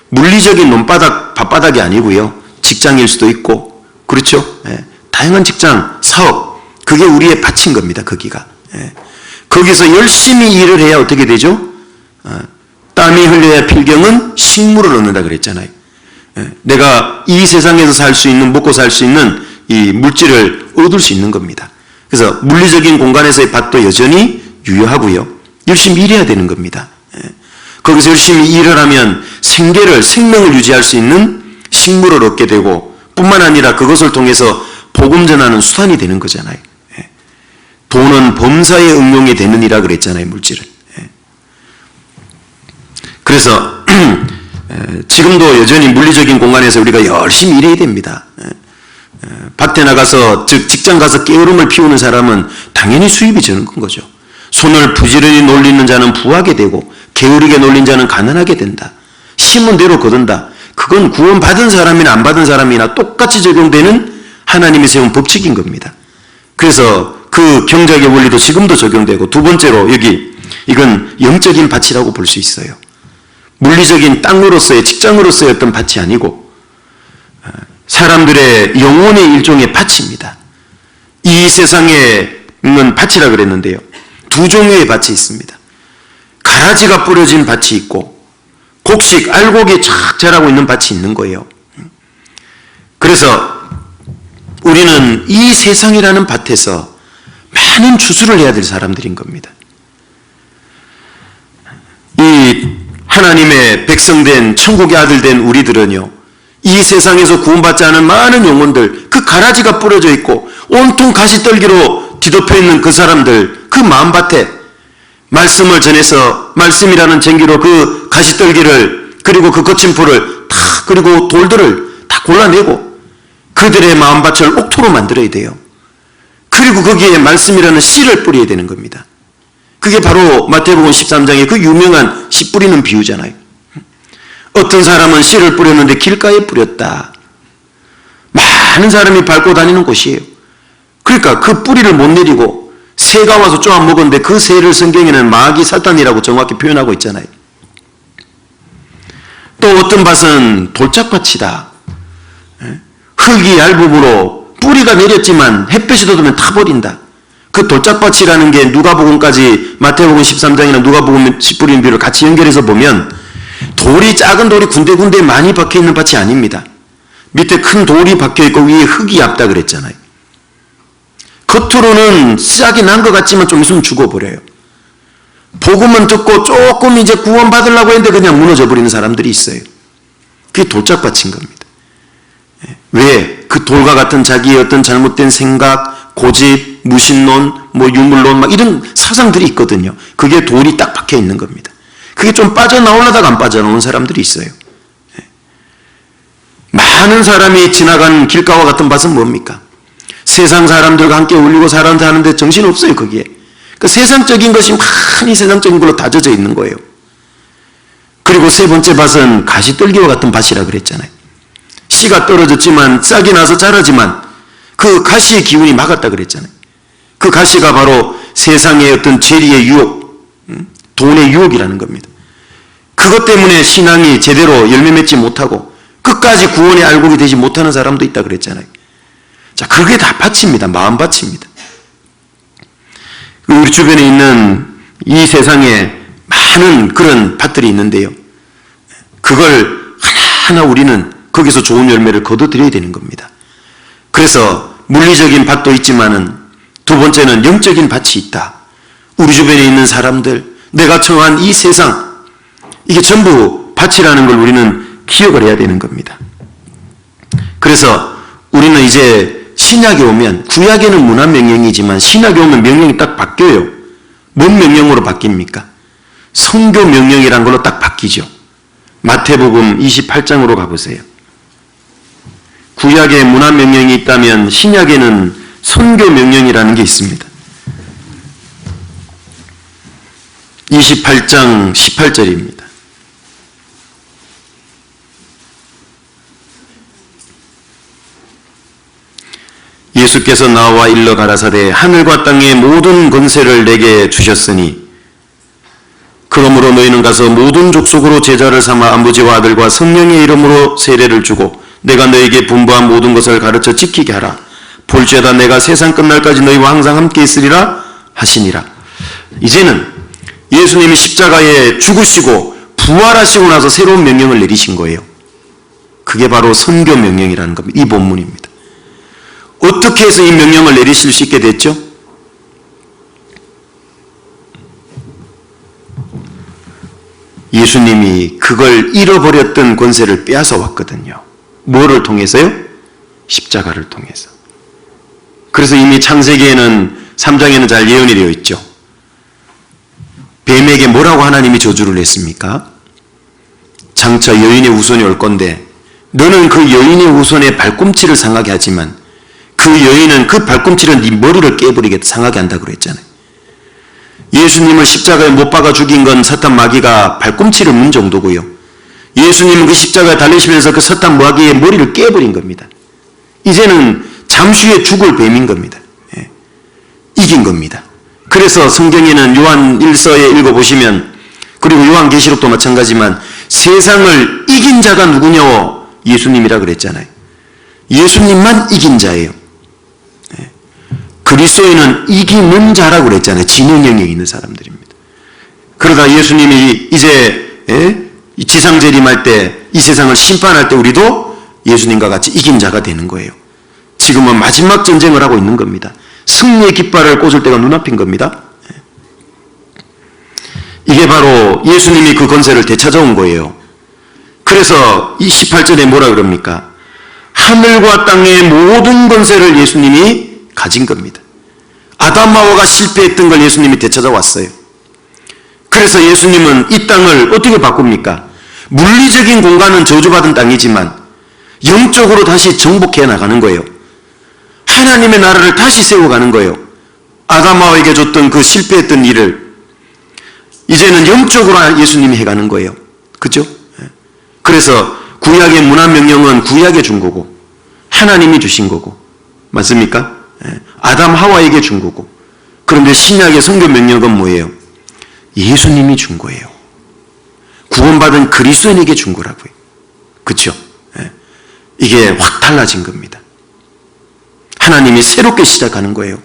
물리적인 논바닥, 밭바닥이 아니고요 직장일 수도 있고 그렇죠? 다양한 직장, 사업 그게 우리의 밭인 겁니다. 거기가 거기서 열심히 일을 해야 어떻게 되죠? 땀이 흘려야 필경은 식물을 얻는다 그랬잖아요. 내가 이 세상에서 살 수 있는, 먹고 살 수 있는 이 물질을 얻을 수 있는 겁니다. 그래서 물리적인 공간에서의 밭도 여전히 유효하고요. 열심히 일해야 되는 겁니다. 거기서 열심히 일을 하면 생명을 유지할 수 있는 식물을 얻게 되고 뿐만 아니라 그것을 통해서 복음 전하는 수단이 되는 거잖아요. 돈은 범사에 응용이 되느니라 그랬잖아요. 물질은. 그래서 지금도 여전히 물리적인 공간에서 우리가 열심히 일해야 됩니다. 밭에 나가서, 즉 직장 가서 게으름을 피우는 사람은 당연히 수입이 적은 거죠. 손을 부지런히 놀리는 자는 부하게 되고 게으르게 놀린 자는 가난하게 된다. 심은 대로 거둔다. 그건 구원받은 사람이나 안 받은 사람이나 똑같이 적용되는 하나님이 세운 법칙인 겁니다. 그래서 그 경작의 원리도 지금도 적용되고, 두 번째로 이건 영적인 밭이라고 볼 수 있어요. 물리적인 땅으로서의, 직장으로서의 어떤 밭이 아니고 사람들의 영혼의 일종의 밭입니다. 이 세상에 있는 밭이라 그랬는데요, 두 종류의 밭이 있습니다. 가라지가 뿌려진 밭이 있고 곡식, 알곡이 쫙 자라고 있는 밭이 있는 거예요. 그래서 우리는 이 세상이라는 밭에서 많은 추수를 해야 될 사람들인 겁니다. 이 하나님의 백성된, 천국의 아들 된 우리들은요, 이 세상에서 구원받지 않은 많은 영혼들, 그 가라지가 뿌려져 있고 온통 가시떨기로 뒤덮여 있는 그 사람들, 그 마음밭에 말씀을 전해서 말씀이라는 쟁기로 그 가시떨기를, 그리고 그 거친 풀을 다, 그리고 돌들을 다 골라내고 그들의 마음밭을 옥토로 만들어야 돼요. 그리고 거기에 말씀이라는 씨를 뿌려야 되는 겁니다. 그게 바로 마태복음 13장의 그 유명한 씨 뿌리는 비유잖아요. 어떤 사람은 씨를 뿌렸는데 길가에 뿌렸다. 많은 사람이 밟고 다니는 곳이에요. 그러니까 그 뿌리를 못 내리고 새가 와서 쪼아 먹었는데, 그 새를 성경에는 마귀 사탄이라고 정확히 표현하고 있잖아요. 또 어떤 밭은 돌짝밭이다. 흙이 얇음으로 뿌리가 내렸지만 햇볕이 돋으면 타버린다. 그 돌짝밭이라는 게 누가복음까지, 마태복음 13장이나 누가복음 씨 뿌리는 비유를 같이 연결해서 보면 돌이, 작은 돌이 군데군데 많이 박혀있는 밭이 아닙니다. 밑에 큰 돌이 박혀있고 위에 흙이 얇다 그랬잖아요. 겉으로는 싹이 난 것 같지만 좀 있으면 죽어버려요. 복음은 듣고 조금 이제 구원받으려고 했는데 그냥 무너져버리는 사람들이 있어요. 그게 돌짝밭인 겁니다. 왜? 그 돌과 같은 자기의 어떤 잘못된 생각, 고집, 무신론, 유물론, 막 이런 사상들이 있거든요. 그게 돌이 딱 박혀 있는 겁니다. 그게 좀 빠져나오려다가 안 빠져나오는 사람들이 있어요. 많은 사람이 지나간 길가와 같은 밭은 뭡니까? 세상 사람들과 함께 어울리고 사는데 정신없어요, 거기에. 그 세상적인 것이 많이 세상적인 걸로 다져져 있는 거예요. 그리고 세 번째 밭은 가시떨기와 같은 밭이라 그랬잖아요. 씨가 떨어졌지만, 싹이 나서 자라지만 그 가시의 기운이 막았다 그랬잖아요. 그 가시가 바로 세상의 어떤 죄리의 유혹, 돈의 유혹이라는 겁니다. 그것 때문에 신앙이 제대로 열매 맺지 못하고 끝까지 구원의 알곡이 되지 못하는 사람도 있다 그랬잖아요. 자, 그게 다 밭입니다. 마음밭입니다. 우리 주변에 있는 이 세상에 많은 그런 밭들이 있는데요, 그걸 하나하나 우리는 거기서 좋은 열매를 거둬들여야 되는 겁니다. 그래서 물리적인 밭도 있지만은 두 번째는 영적인 밭이 있다. 우리 주변에 있는 사람들, 내가 처한 이 세상, 이게 전부 밭이라는 걸 우리는 기억을 해야 되는 겁니다. 그래서 우리는 이제 신약에 오면, 구약에는 문화 명령이지만 신약에 오면 명령이 딱 바뀌어요. 뭔 명령으로 바뀝니까? 선교 명령이란 걸로 딱 바뀌죠. 마태복음 28장으로 가보세요. 구약에 문화 명령이 있다면 신약에는 선교 명령이라는 게 있습니다. 28장 18절입니다. 예수께서 나와 일러 가라사대 하늘과 땅의 모든 권세를 내게 주셨으니 그러므로 너희는 가서 모든 족속으로 제자를 삼아 아버지와 아들과 성령의 이름으로 세례를 주고 내가 너희에게 분부한 모든 것을 가르쳐 지키게 하라. 볼지어다 내가 세상 끝날까지 너희와 항상 함께 있으리라 하시니라. 이제는 예수님이 십자가에 죽으시고 부활하시고 나서 새로운 명령을 내리신 거예요. 그게 바로 선교 명령이라는 겁니다. 이 본문입니다. 어떻게 해서 이 명령을 내리실 수 있게 됐죠? 예수님이 그걸 잃어버렸던 권세를 빼앗아 왔거든요. 뭐를 통해서요? 십자가를 통해서. 그래서 이미 창세기에는 3장에는 잘 예언이 되어 있죠. 뱀에게 뭐라고 하나님이 저주를 냈습니까? 장차 여인의 후손이 올 건데 너는 그 여인의 후손의 발꿈치를 상하게 하지만 그 여인은 그 발꿈치로 네 머리를 깨버리게 상하게 한다고 그랬잖아요. 예수님을 십자가에 못 박아 죽인 건 사탄 마귀가 발꿈치를 문 정도고요. 예수님은 그 십자가에 달리시면서 그 사탄 마귀의 머리를 깨버린 겁니다. 이제는 잠시 후에 죽을 뱀인 겁니다. 예. 이긴 겁니다. 그래서 성경에는 요한 1서에 읽어보시면, 그리고 요한계시록도 마찬가지지만 세상을 이긴 자가 누구냐고 예수님이라 그랬잖아요. 예수님만 이긴 자예요. 예. 그리스도인은 이기는 자라고 그랬잖아요. 진영 영역에 있는 사람들입니다. 그러다 예수님이 이제 지상 재림할 때, 이 세상을 심판할 때 우리도 예수님과 같이 이긴 자가 되는 거예요. 지금은 마지막 전쟁을 하고 있는 겁니다. 승리의 깃발을 꽂을 때가 눈앞인 겁니다. 이게 바로 예수님이 그 권세를 되찾아온 거예요. 그래서 이 18절에 뭐라 그럽니까? 하늘과 땅의 모든 권세를 예수님이 가진 겁니다. 아담 하와가 실패했던 걸 예수님이 되찾아왔어요. 그래서 예수님은 이 땅을 어떻게 바꿉니까? 물리적인 공간은 저주받은 땅이지만 영적으로 다시 정복해 나가는 거예요. 하나님의 나라를 다시 세워가는 거예요. 아담 하와에게 줬던 그 실패했던 일을 이제는 영적으로 예수님이 해가는 거예요. 그죠? 그래서 구약의 문화명령은 구약에 준 거고 하나님이 주신 거고, 맞습니까? 아담 하와에게 준 거고. 그런데 신약의 성경 명령은 뭐예요? 예수님이 준 거예요. 구원받은 그리스도인에게 준 거라고요. 그렇죠? 이게 확 달라진 겁니다. 하나님이 새롭게 시작하는 거예요.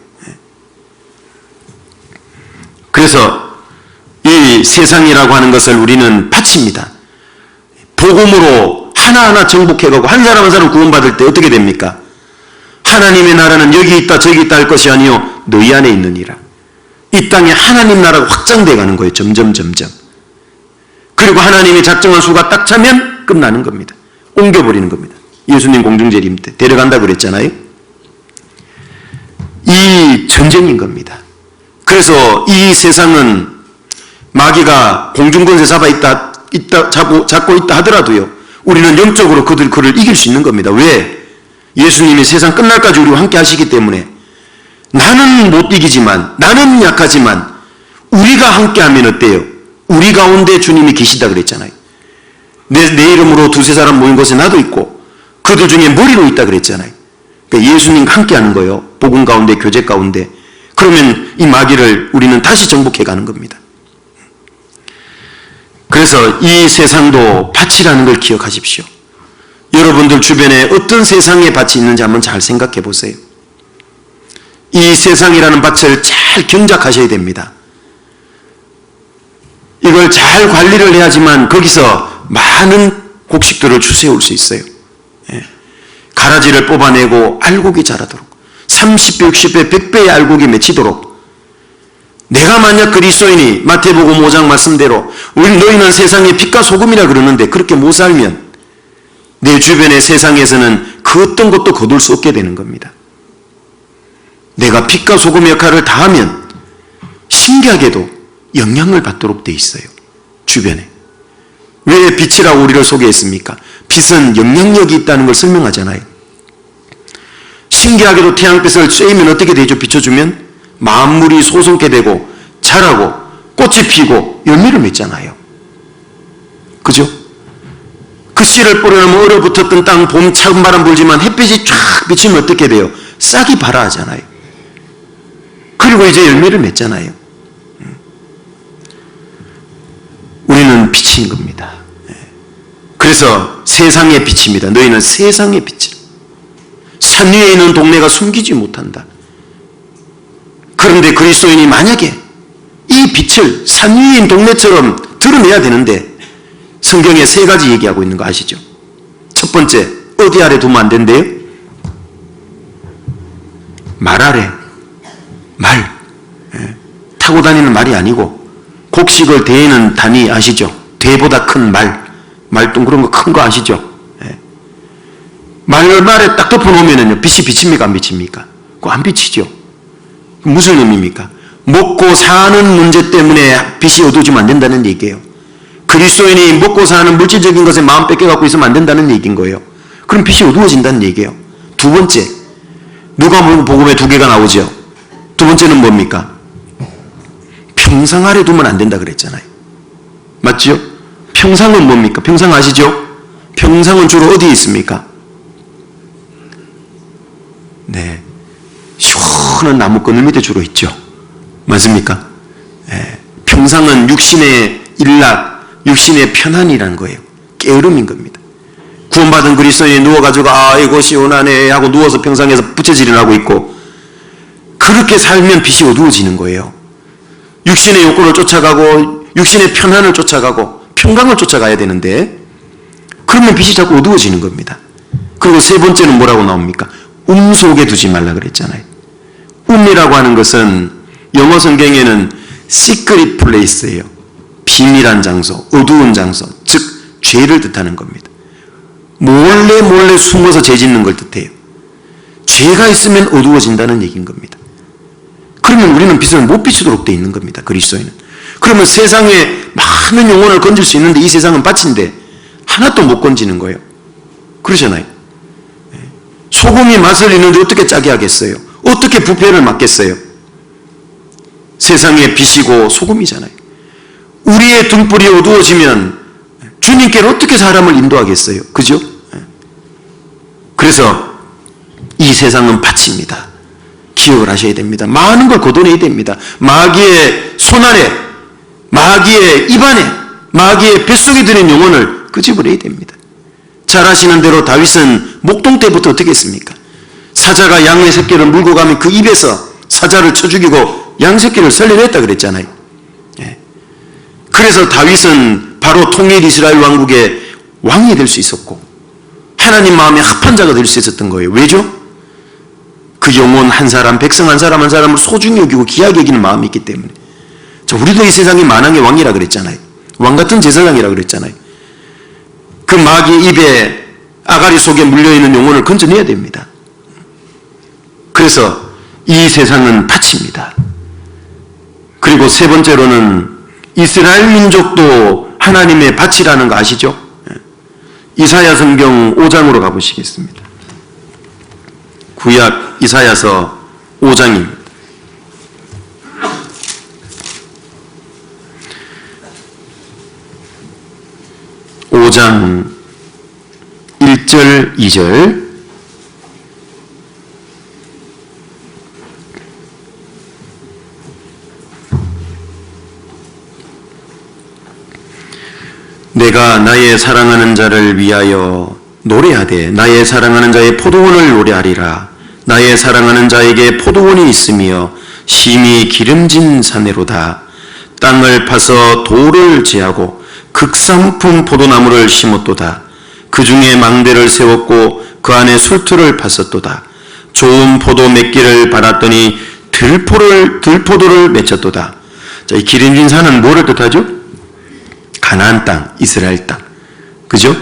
그래서 이 세상이라고 하는 것을 우리는 바칩니다. 복음으로 하나하나 정복해가고 한 사람 한 사람 구원받을 때 어떻게 됩니까? 하나님의 나라는 여기 있다 저기 있다 할 것이 아니요 너희 안에 있느니라. 이 땅에 하나님 나라가 확장돼 가는 거예요. 점점. 그리고 하나님이 작정한 수가 딱 차면 끝나는 겁니다. 옮겨버리는 겁니다. 예수님 공중재림 때 데려간다고 그랬잖아요. 이 전쟁인 겁니다. 그래서 이 세상은 마귀가 공중권세 잡고 있다 하더라도요, 우리는 영적으로 그를 이길 수 있는 겁니다. 왜? 예수님이 세상 끝날까지 우리와 함께 하시기 때문에. 나는 못 이기지만, 나는 약하지만 우리가 함께하면 어때요? 우리 가운데 주님이 계시다 그랬잖아요. 내 이름으로 두세 사람 모인 곳에 나도 있고 그들 중에 머리로 있다 그랬잖아요. 그러니까 예수님과 함께하는 거예요. 복음 가운데, 교제 가운데. 그러면 이 마귀를 우리는 다시 정복해 가는 겁니다. 그래서 이 세상도 밭이라는 걸 기억하십시오. 여러분들 주변에 어떤 세상의 밭이 있는지 한번 잘 생각해 보세요. 이 세상이라는 밭을 잘 경작하셔야 됩니다. 이걸 잘 관리를 해야지만 거기서 많은 곡식들을 주워올 수 있어요. 가라지를 뽑아내고 알곡이 자라도록 30배, 60배, 100배의 알곡이 맺히도록. 내가 만약 그리스도인이 마태복음 5장 말씀대로 너희는 세상의 빛과 소금이라 그러는데 그렇게 못 살면 내 주변의 세상에서는 그 어떤 것도 거둘 수 없게 되는 겁니다. 내가 빛과 소금 역할을 다하면 신기하게도 영향을 받도록 돼 있어요. 주변에. 왜 빛이라고 우리를 소개했습니까? 빛은 영향력이 있다는 걸 설명하잖아요. 신기하게도 태양빛을 쬐면 어떻게 되죠? 비춰주면 만물이 소성케 되고 자라고 꽃이 피고 열매를 맺잖아요. 그죠? 그 씨를 뿌려놓으면 얼어붙었던 땅, 봄 차가운 바람 불지만 햇빛이 쫙 비치면 어떻게 돼요? 싹이 발아하잖아요. 그리고 이제 열매를 맺잖아요. 우리는 빛인 겁니다. 그래서 세상의 빛입니다. 너희는 세상의 빛이라. 산 위에 있는 동네가 숨기지 못한다. 그런데 그리스도인이 만약에 이 빛을 산 위에 있는 동네처럼 드러내야 되는데 성경에 세 가지 얘기하고 있는 거 아시죠? 첫 번째, 어디 아래 두면 안 된대요? 말 아래. 말. 타고 다니는 말이 아니고 곡식을 대는 단위 아시죠? 대보다 큰 말. 말둥그런 거 큰 거 아시죠? 말에 딱 덮어놓으면요, 빛이 비칩니까? 안 비칩니까? 그거 안 비치죠. 무슨 의미입니까? 먹고 사는 문제 때문에 빛이 어두워지면 안 된다는 얘기예요. 그리스도인이 먹고 사는 물질적인 것에 마음 뺏겨갖고 있으면 안 된다는 얘기인 거예요. 그럼 빛이 어두워진다는 얘기예요. 두 번째, 누가복음에 2개가 나오죠. 두 번째는 뭡니까? 평상 아래 두면 안 된다 그랬잖아요. 맞죠? 평상은 뭡니까? 평상 아시죠? 평상은 주로 어디에 있습니까? 네, 시원한 나무 그늘 밑에 주로 있죠. 맞습니까? 네. 평상은 육신의 일락, 육신의 편안이라는 거예요. 게으름인 겁니다. 구원받은 그리스도인이 누워가지고 아이고 시원하네 하고 누워서 평상에서 부채질을 있고, 그렇게 살면 빛이 어두워지는 거예요. 육신의 욕구를 쫓아가고 육신의 편안을 쫓아가고 평강을 쫓아가야 되는데, 그러면 빛이 자꾸 어두워지는 겁니다. 그리고 세 번째는 뭐라고 나옵니까? 속에 두지 말라 그랬잖아요. 이라고 하는 것은 영어 성경에는 secret place예요. 비밀한 장소, 어두운 장소, 즉 죄를 뜻하는 겁니다. 몰래 숨어서 죄 짓는 걸 뜻해요. 죄가 있으면 어두워진다는 얘기인 겁니다. 그러면 우리는 빛을 못 비추도록 되어 있는 겁니다. 그리스도인은. 그러면 세상에 많은 영혼을 건질 수 있는데, 이 세상은 밭인데 하나도 못 건지는 거예요. 그러잖아요. 소금이 맛을 잃는데 어떻게 짜게 하겠어요? 어떻게 부패를 막겠어요? 세상의 빛이고 소금이잖아요. 우리의 등불이 어두워지면 주님께로 어떻게 사람을 인도하겠어요? 그죠? 그래서 이 세상은 밭입니다. 기억을 하셔야 됩니다. 많은 걸 걷어내야 됩니다. 마귀의 손 아래, 마귀의 입 안에, 마귀의 뱃속에 들은 영혼을 끄집어내야 됩니다. 잘 아시는 대로 다윗은 목동 때부터 어떻게 했습니까? 사자가 양의 새끼를 물고 가면 그 입에서 사자를 쳐 죽이고 양 새끼를 살려냈다 그랬잖아요. 그래서 다윗은 바로 통일 이스라엘 왕국의 왕이 될 수 있었고, 하나님 마음에 합한 자가 될 수 있었던 거예요. 왜죠? 그 영혼 한 사람, 백성 한 사람 한 사람을 소중히 여기고 귀하게 여기는 마음이 있기 때문에. 자, 우리도 이 세상의 만왕의 왕이라 그랬잖아요. 왕 같은 제사장이라 그랬잖아요. 그 마귀 입에 아가리 속에 물려있는 영혼을 건져내야 됩니다. 그래서 이 세상은 밭입니다. 그리고 세 번째로는 이스라엘 민족도 하나님의 밭이라는 거 아시죠? 이사야 성경 5장으로 가보시겠습니다. 구약 이사야서 5장입니다. 5장 1절 2절. 내가 나의 사랑하는 자를 위하여 노래하되 나의 사랑하는 자의 포도원을 노래하리라. 나의 사랑하는 자에게 포도원이 있으며 심히 기름진 사내로다. 땅을 파서 돌을 제하고 극상품 포도나무를 심었도다. 그 중에 망대를 세웠고 그 안에 술틀을 팠었도다. 좋은 포도 맺기를 바랐더니 들포도를 맺혔도다. 자, 이 기름진 산은 뭐를 뜻하죠? 가나안 땅, 이스라엘 땅. 그죠?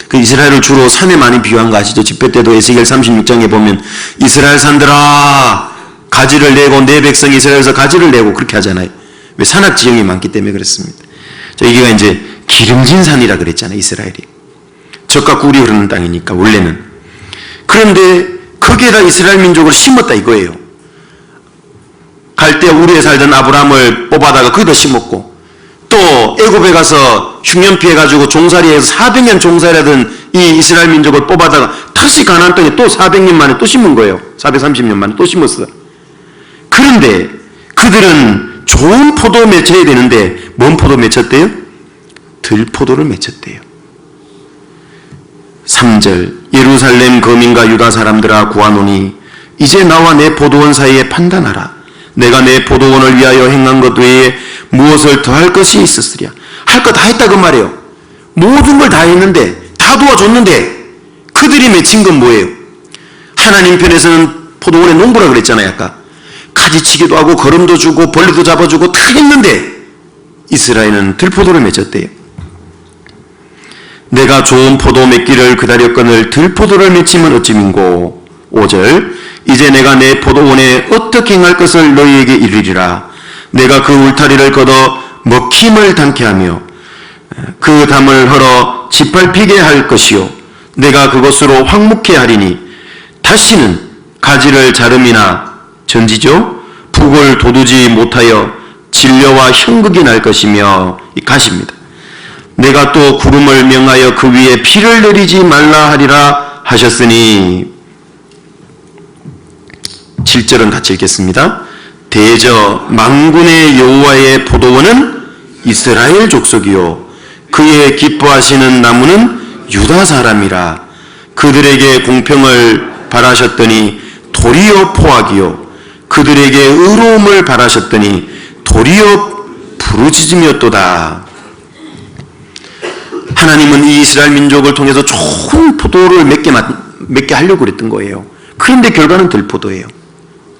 그 이스라엘을 주로 산에 많이 비유한 거 아시죠? 집회 때도 에스겔 36장에 보면 이스라엘 산들아 가지를 내고 내 백성 이스라엘에서 가지를 내고 그렇게 하잖아요. 왜? 산악 지형이 많기 때문에 그렇습니다. 자, 여기가 이제 기름진 산이라 그랬잖아요. 이스라엘이. 젖과 꿀이 흐르는 땅이니까 원래는. 그런데 거기에다 이스라엘 민족을 심었다 이거예요. 갈대 우르에 살던 아브라함을 뽑아다가 거기다 심었고, 또 애굽에 가서 흉년 피해가지고 종살이해서 400년 종살이하던 이 이스라엘 민족을 뽑아다가 다시 가나안 땅에 또 400년 만에 또 심은 거예요. 430년 만에 또 심었어요. 그런데 그들은 좋은 포도 맺혀야 되는데 뭔 포도 맺혔대요? 들포도를 맺혔대요. 3절 예루살렘 거민과 유다 사람들아 구하노니 이제 나와 내 포도원 사이에 판단하라. 내가 내 포도원을 위하여 행한 것 외에 무엇을 더할 것이 있었으랴. 할 거 다 했다 그 말이에요. 모든 걸 다 했는데, 다 도와줬는데 그들이 맺힌 건 뭐예요? 하나님 편에서는 포도원의 농부라 그랬잖아요. 아까 가지치기도 하고 거름도 주고 벌레도 잡아주고 다 했는데 이스라엘은 들포도를 맺었대요. 내가 좋은 포도 맺기를 기다렸거늘 들포도를 맺히면 어찌민고. 5절 이제 내가 내 포도원에 어떻게 행할 것을 너희에게 이르리라. 내가 그 울타리를 걷어 먹힘을 당케 하며 그 담을 헐어 짓밟히게 할 것이요 내가 그것으로 황무케 하리니 다시는 가지를 자름이나 전지죠 북을 돋우지 못하여 진려와 형극이 날 것이며 가십니다. 내가 또 구름을 명하여 그 위에 비를 내리지 말라 하리라 하셨으니 7절은 같이 읽겠습니다. 대저 만군의 여호와의 포도원은 이스라엘 족속이요 그의 기뻐하시는 나무는 유다 사람이라. 그들에게 공평을 바라셨더니 도리어 포악이요 그들에게 의로움을 바라셨더니 도리어 부르짖음이었도다. 하나님은 이 이스라엘 민족을 통해서 좋은 포도를 맺게 하려고 그랬던 거예요. 그런데 결과는 들포도예요.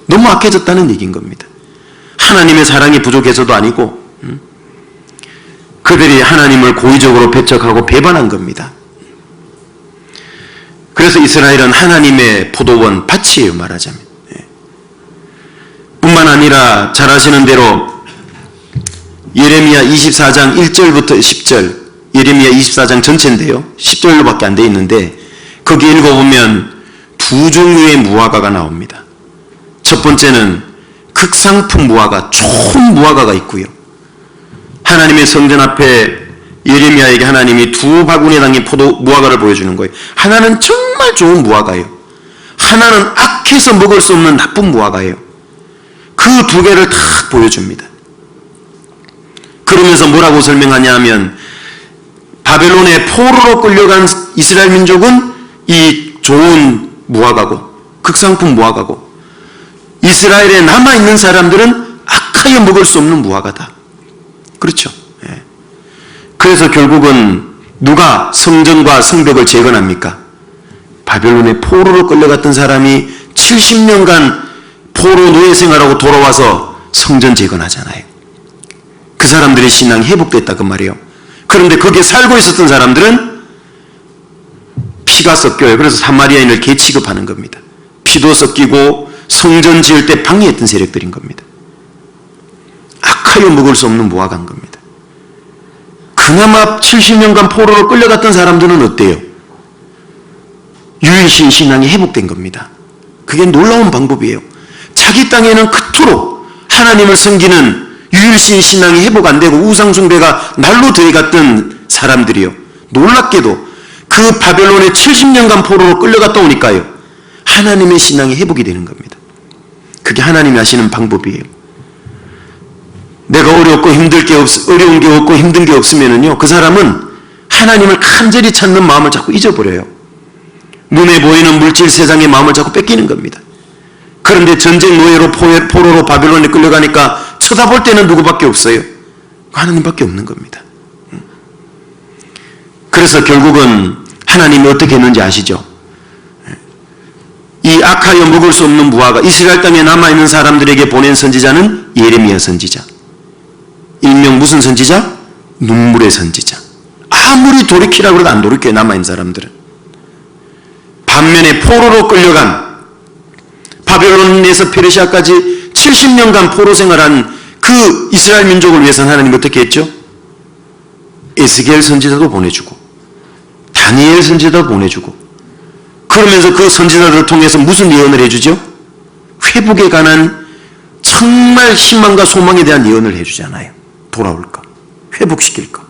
너무 악해졌다는 얘기인 겁니다. 하나님의 사랑이 부족해서도 아니고 그들이 하나님을 고의적으로 배척하고 배반한 겁니다. 그래서 이스라엘은 하나님의 포도원 밭이에요, 말하자면. 뿐만 아니라 잘 아시는 대로 예레미야 24장 1절부터 10절, 예레미야 24장 전체인데요, 10절로밖에 안 돼 있는데 거기 읽어보면 두 종류의 무화과가 나옵니다. 첫 번째는 극상품 무화과, 좋은 무화과가 있고요. 하나님의 성전 앞에 예레미야에게 하나님이 두 바구니에 담긴 무화과를 보여주는 거예요. 하나는 정말 좋은 무화과예요. 하나는 악해서 먹을 수 없는 나쁜 무화과예요. 그 두 개를 다 보여줍니다. 그러면서 뭐라고 설명하냐 하면 바벨론의 포로로 끌려간 이스라엘 민족은 이 좋은 무화과고 극상품 무화과고 이스라엘에 남아있는 사람들은 악하여 먹을 수 없는 무화과다. 그렇죠. 예. 그래서 결국은 누가 성전과 성벽을 재건합니까? 바벨론의 포로로 끌려갔던 사람이 70년간 포로 노예 생활하고 돌아와서 성전 재건하잖아요. 그 사람들의 신앙이 회복됐다 그 말이에요. 그런데 거기에 살고 있었던 사람들은 피가 섞여요. 그래서 사마리아인을 개 취급하는 겁니다. 피도 섞이고 성전 지을 때 방해했던 세력들인 겁니다. 악하여 먹을 수 없는 무화과인 겁니다. 그나마 70년간 포로로 끌려갔던 사람들은 어때요? 유일신 신앙이 회복된 겁니다. 그게 놀라운 방법이에요. 자기 땅에는 그토록 하나님을 섬기는 유일신 신앙이 회복 안 되고 우상숭배가 날로 더해갔던 사람들이요. 놀랍게도 그 바벨론에 70년간 포로로 끌려갔다 오니까요. 하나님의 신앙이 회복이 되는 겁니다. 그게 하나님이 하시는 방법이에요. 내가 어려운 게 없고 힘든 게 없으면은요, 그 사람은 하나님을 간절히 찾는 마음을 자꾸 잊어버려요. 눈에 보이는 물질 세상의 마음을 자꾸 뺏기는 겁니다. 그런데 전쟁 노예로 포로로 바벨론에 끌려가니까 쳐다볼 때는 누구밖에 없어요? 하나님밖에 없는 겁니다. 그래서 결국은 하나님이 어떻게 했는지 아시죠? 이 악하여 먹을 수 없는 무화과, 이스라엘 땅에 남아있는 사람들에게 보낸 선지자는 예레미야 선지자. 일명 무슨 선지자? 눈물의 선지자. 아무리 돌이키라고 해도 안 돌이켜요, 남아있는 사람들은. 반면에 포로로 끌려간 바벨론에서 페르시아까지 70년간 포로 생활한 그 이스라엘 민족을 위해서는 하나님 어떻게 했죠? 에스겔 선지자도 보내주고 다니엘 선지자도 보내주고 그러면서 그 선지자들을 통해서 무슨 예언을 해주죠? 회복에 관한 정말 희망과 소망에 대한 예언을 해주잖아요. 돌아올까? 회복시킬까?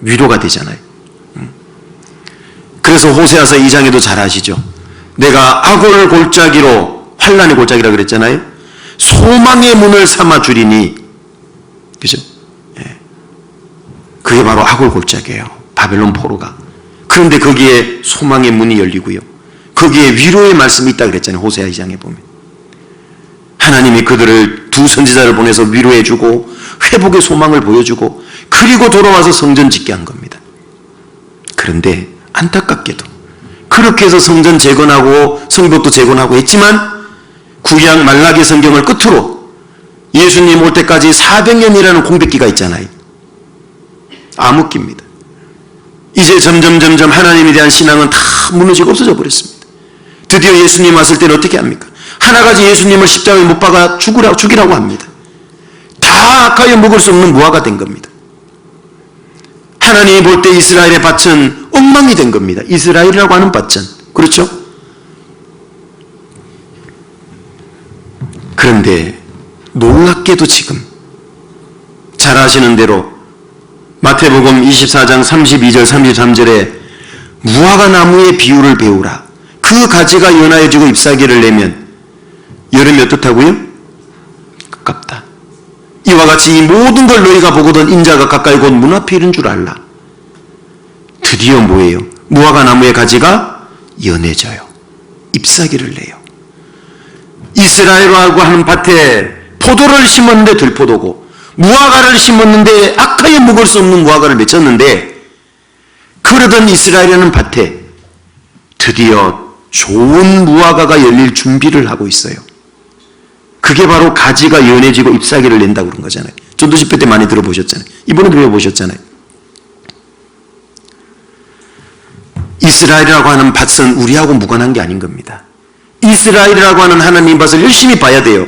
위로가 되잖아요. 그래서 호세아서 2장에도 잘 아시죠? 내가 악을 골짜기로 환난의 골짜기라 그랬잖아요. 소망의 문을 삼아 주리니, 그죠? 예. 그게 바로 악을 골짜기예요. 바벨론 포로가. 그런데 거기에 소망의 문이 열리고요. 거기에 위로의 말씀이 있다 그랬잖아요. 호세아 2장에 보면. 하나님이 그들을 두 선지자를 보내서 위로해주고 회복의 소망을 보여주고 그리고 돌아와서 성전 짓게 한 겁니다. 그런데 안타깝게도 그렇게 해서 성전 재건하고 성벽도 재건하고 했지만 구약 말라기 성경을 끝으로 예수님 올 때까지 400년이라는 공백기가 있잖아요. 암흑기입니다. 이제 점점 하나님에 대한 신앙은 다 무너지고 없어져 버렸습니다. 드디어 예수님 왔을 때는 어떻게 합니까? 하나같이 예수님을 십자가에 못 박아 죽이라고 합니다. 다 악하여 먹을 수 없는 무화가 된 겁니다. 하나님이 볼 때 이스라엘의 밭은 엉망이 된 겁니다. 이스라엘이라고 하는 밭은. 그렇죠? 그런데 놀랍게도 지금 잘 아시는 대로 마태복음 24장 32절 33절에 무화과 나무의 비유를 배우라. 그 가지가 연하여지고 잎사귀를 내면 여름이 어떻다고요? 가깝다. 이와 같이 이 모든 걸 너희가 보거든 인자가 가까이 곧 문 앞에 이른 줄 알라. 드디어 뭐예요? 무화과 나무의 가지가 연해져요. 잎사귀를 내요. 이스라엘이라고 하는 밭에 포도를 심었는데 들포도고 무화과를 심었는데 악하여 먹을 수 없는 무화과를 맺혔는데 그러던 이스라엘이라는 밭에 드디어 좋은 무화과가 열릴 준비를 하고 있어요. 그게 바로 가지가 연해지고 잎사귀를 낸다고 그런 거잖아요. 전도집회 때 많이 들어보셨잖아요. 이번에 들어보셨잖아요. 이스라엘이라고 하는 밭은 우리하고 무관한 게 아닌 겁니다. 이스라엘이라고 하는 하나님 밭을 열심히 봐야 돼요.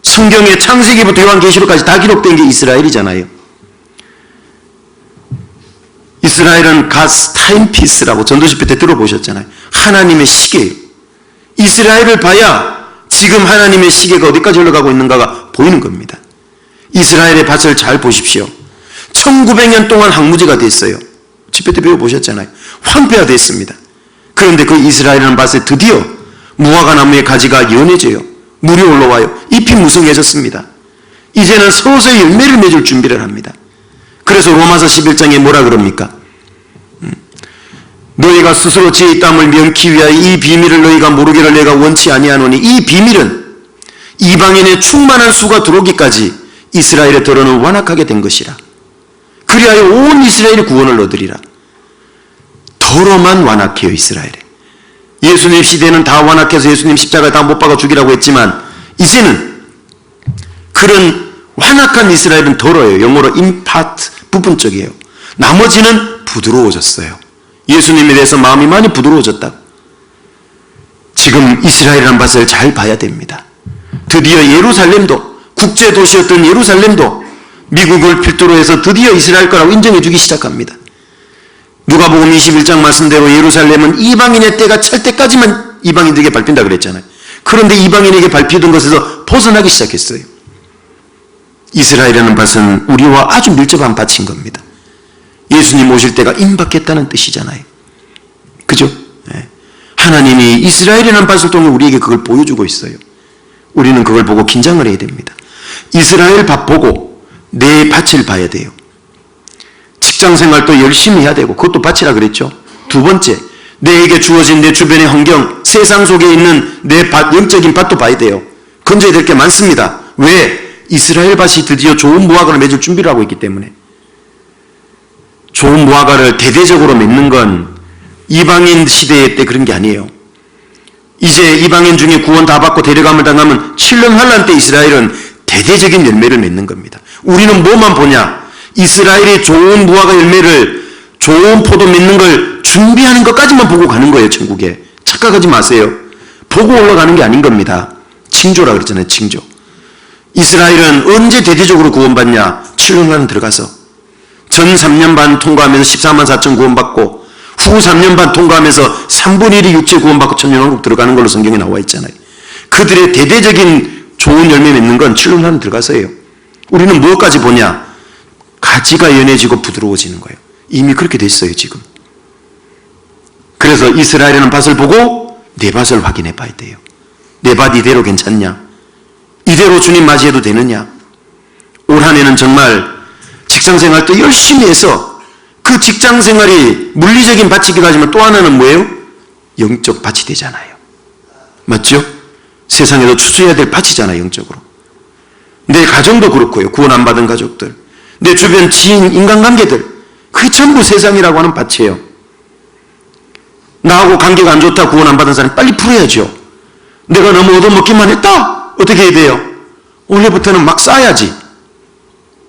성경의 창세기부터 요한계시록까지 다 기록된 게 이스라엘이잖아요. 이스라엘은 God's timepiece라고 전도집회 때 들어보셨잖아요. 하나님의 시계예요. 이스라엘을 봐야 지금 하나님의 시계가 어디까지 흘러가고 있는가가 보이는 겁니다. 이스라엘의 밭을 잘 보십시오. 1900년 동안 황무지가 됐어요. 집회 때 배워보셨잖아요. 황폐화됐습니다. 그런데 그 이스라엘이라는 밭에 드디어 무화과 나무의 가지가 연해져요. 물이 올라와요. 잎이 무성해졌습니다. 이제는 서서히 열매를 맺을 준비를 합니다. 그래서 로마서 11장에 뭐라 그럽니까? 너희가 스스로 지혜의 땀을 면키 위하여 이 비밀을 너희가 모르기를 내가 원치 아니하노니 이 비밀은 이방인의 충만한 수가 들어오기까지 이스라엘의 더러는 완악하게 된 것이라. 그리하여 온 이스라엘이 구원을 얻으리라. 더러만 완악해요. 이스라엘에. 예수님 시대는 다 완악해서 예수님 십자가에 다 못 박아 죽이라고 했지만 이제는 그런 완악한 이스라엘은 더러요. 영어로 임파트, 부분적이에요. 나머지는 부드러워졌어요. 예수님에 대해서 마음이 많이 부드러워졌다고. 지금 이스라엘이라는 밭을 잘 봐야 됩니다. 드디어 예루살렘도, 국제도시였던 예루살렘도 미국을 필두로 해서 드디어 이스라엘 거라고 인정해 주기 시작합니다. 누가복음 21장 말씀대로 예루살렘은 이방인의 때가 찰 때까지만 이방인들에게 밟힌다 그랬잖아요. 그런데 이방인에게 밟히던 것에서 벗어나기 시작했어요. 이스라엘이라는 밭은 우리와 아주 밀접한 밭인 겁니다. 예수님 오실 때가 임박했다는 뜻이잖아요. 그죠? 네. 하나님이 이스라엘이라는 밭을 통해 우리에게 그걸 보여주고 있어요. 우리는 그걸 보고 긴장을 해야 됩니다. 이스라엘 밭 보고 내 밭을 봐야 돼요. 직장생활도 열심히 해야 되고 그것도 밭이라 그랬죠. 두 번째, 내게 주어진 내 주변의 환경, 세상 속에 있는 내 밭, 영적인 밭도 봐야 돼요. 건져야 될 게 많습니다. 왜? 이스라엘 밭이 드디어 좋은 무화과를 맺을 준비를 하고 있기 때문에. 좋은 무화과를 대대적으로 맺는 건 이방인 시대 때 그런 게 아니에요. 이제 이방인 중에 구원 다 받고 데려감을 당하면 7년 환란 때 이스라엘은 대대적인 열매를 맺는 겁니다. 우리는 뭐만 보냐? 이스라엘이 좋은 무화과 열매를, 좋은 포도 맺는 걸 준비하는 것까지만 보고 가는 거예요. 천국에. 착각하지 마세요. 보고 올라가는 게 아닌 겁니다. 징조라 그랬잖아요. 징조. 이스라엘은 언제 대대적으로 구원받냐? 7년간 들어가서 전 3년 반 통과하면서 14만 4천 구원받고 후 3년 반 통과하면서 3분의 1이 육체 구원받고 천년왕국 들어가는 걸로 성경에 나와 있잖아요. 그들의 대대적인 좋은 열매 맺는 건 7년간 들어가서예요. 우리는 무엇까지 보냐? 가지가 연해지고 부드러워지는 거예요. 이미 그렇게 됐어요. 지금. 그래서 이스라엘이라는 밭을 보고 내 밭을 확인해 봐야 돼요. 내 밭 이대로 괜찮냐? 이대로 주님 맞이해도 되느냐? 올 한 해는 정말 직장생활도 열심히 해서 그 직장생활이 물리적인 밭이기도 하지만 또 하나는 뭐예요? 영적 밭이 되잖아요. 맞죠? 세상에도 추수해야 될 밭이잖아요. 영적으로. 내 가정도 그렇고요. 구원 안 받은 가족들, 내 주변 지인, 인간관계들, 그게 전부 세상이라고 하는 밭이에요. 나하고 관계가 안 좋다 구원 안 받은 사람 빨리 풀어야죠. 내가 너무 얻어먹기만 했다? 어떻게 해야 돼요? 올해부터는 막 쌓아야지.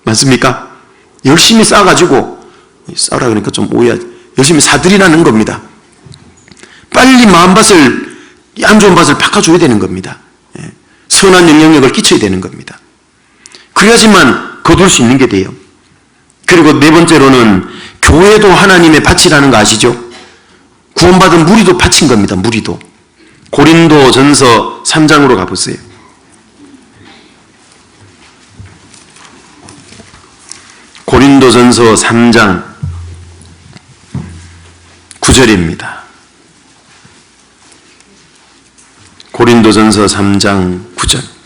맞습니까? 열심히 쌓아가지고, 쌓으라 그러니까 좀 오해하지. 열심히 사들이라는 겁니다. 빨리 마음밭을, 안 좋은 밭을 바꿔줘야 되는 겁니다. 선한 영향력을 끼쳐야 되는 겁니다. 그래야지만 거둘 수 있는 게 돼요. 그리고 네 번째로는 교회도 하나님의 밭이라는 거 아시죠? 구원받은 무리도 밭인 겁니다. 무리도. 고린도전서 3장으로 가보세요. 고린도전서 3장 9절입니다. 고린도전서 3장 9절.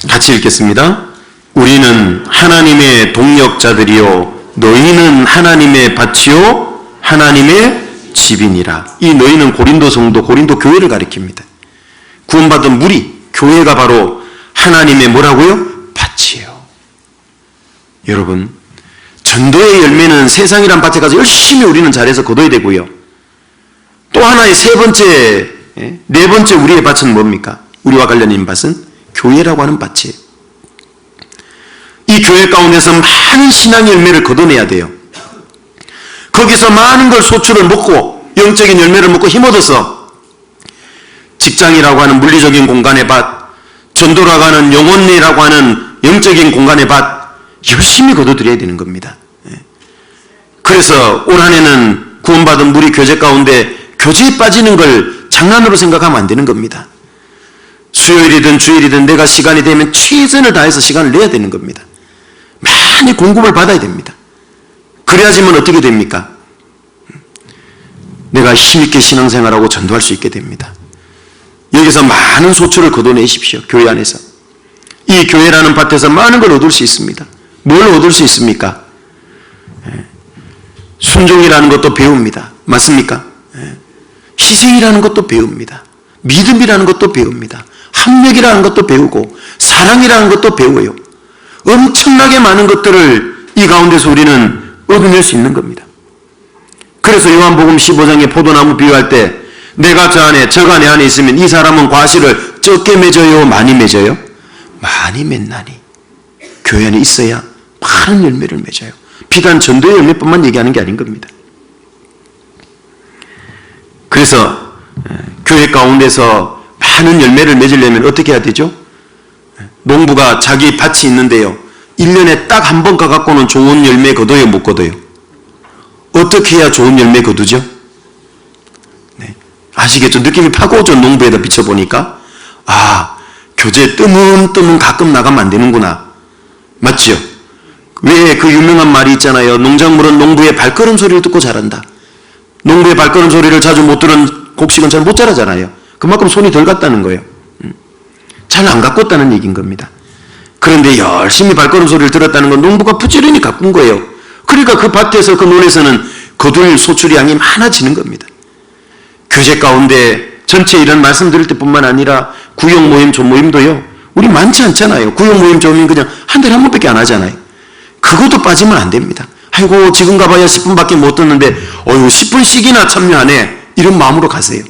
같이 읽겠습니다. 우리는 하나님의 동역자들이요 너희는 하나님의 밭이요 하나님의 집이니라. 이 너희는 고린도 성도, 고린도 교회를 가리킵니다. 구원받은 무리, 교회가 바로 하나님의 뭐라고요? 밭이에요. 여러분, 전도의 열매는 세상이란 밭에 가서 열심히 우리는 잘해서 거둬야 되고요. 또 하나의 네 번째 우리의 밭은 뭡니까? 우리와 관련 있는 밭은 교회라고 하는 밭이에요. 이 교회 가운데서 많은 신앙의 열매를 거둬내야 돼요. 거기서 많은 걸 소출을 먹고 영적인 열매를 먹고 힘얻어서 직장이라고 하는 물리적인 공간의 밭, 전도라고 하는 영혼이라고 하는 영적인 공간의 밭 열심히 거둬들여야 되는 겁니다. 그래서 올 한해는 구원받은 무리 교제 가운데 교제에 빠지는 걸 장난으로 생각하면 안 되는 겁니다. 수요일이든 주일이든 내가 시간이 되면 최선을 다해서 시간을 내야 되는 겁니다. 많이 공급을 받아야 됩니다. 그래야지만 어떻게 됩니까? 내가 힘있게 신앙생활하고 전도할 수 있게 됩니다. 여기서 많은 소출을 거둬내십시오. 교회 안에서. 이 교회라는 밭에서 많은 걸 얻을 수 있습니다. 뭘 얻을 수 있습니까? 순종이라는 것도 배웁니다. 맞습니까? 희생이라는 것도 배웁니다. 믿음이라는 것도 배웁니다. 합력이라는 것도 배우고 사랑이라는 것도 배워요. 엄청나게 많은 것들을 이 가운데서 우리는 얻어낼 수 있는 겁니다. 그래서 요한복음 15장에 포도나무 비유할 때 내가 저 안에 저가 내 안에 있으면 이 사람은 과실을 적게 맺어요? 많이 맺어요? 많이 맺나니. 교회 안에 있어야 많은 열매를 맺어요. 비단 전도의 열매뿐만 얘기하는 게 아닌 겁니다. 그래서 교회 가운데서 많은 열매를 맺으려면 어떻게 해야 되죠? 농부가 자기 밭이 있는데요. 1년에 딱 한 번 가갖고는 좋은 열매 거둬요? 못 거둬요? 어떻게 해야 좋은 열매 거두죠? 네. 아시겠죠? 느낌이 파고 오죠? 농부에다 비춰보니까. 아, 교제 뜨문뜨문 가끔 나가면 안 되는구나. 맞죠? 왜 그 유명한 말이 있잖아요. 농작물은 농부의 발걸음 소리를 듣고 자란다. 농부의 발걸음 소리를 자주 못 들은 곡식은 잘 못 자라잖아요. 그만큼 손이 덜 갔다는 거예요. 잘 안 가꿨다는 얘기인 겁니다. 그런데 열심히 발걸음 소리를 들었다는 건 농부가 부지런히 가꾼 거예요. 그러니까 그 밭에서 그 논에서는 거둘 소출량이 많아지는 겁니다. 교제 가운데 전체 이런 말씀 드릴 때뿐만 아니라 구역 모임, 조모임도요. 우리 많지 않잖아요. 구역 모임, 조모임 그냥 한 달에 한 번밖에 안 하잖아요. 그것도 빠지면 안 됩니다. 아이고 지금 가봐야 10분밖에 못 듣는데 10분씩이나 참여하네. 이런 마음으로 가세요.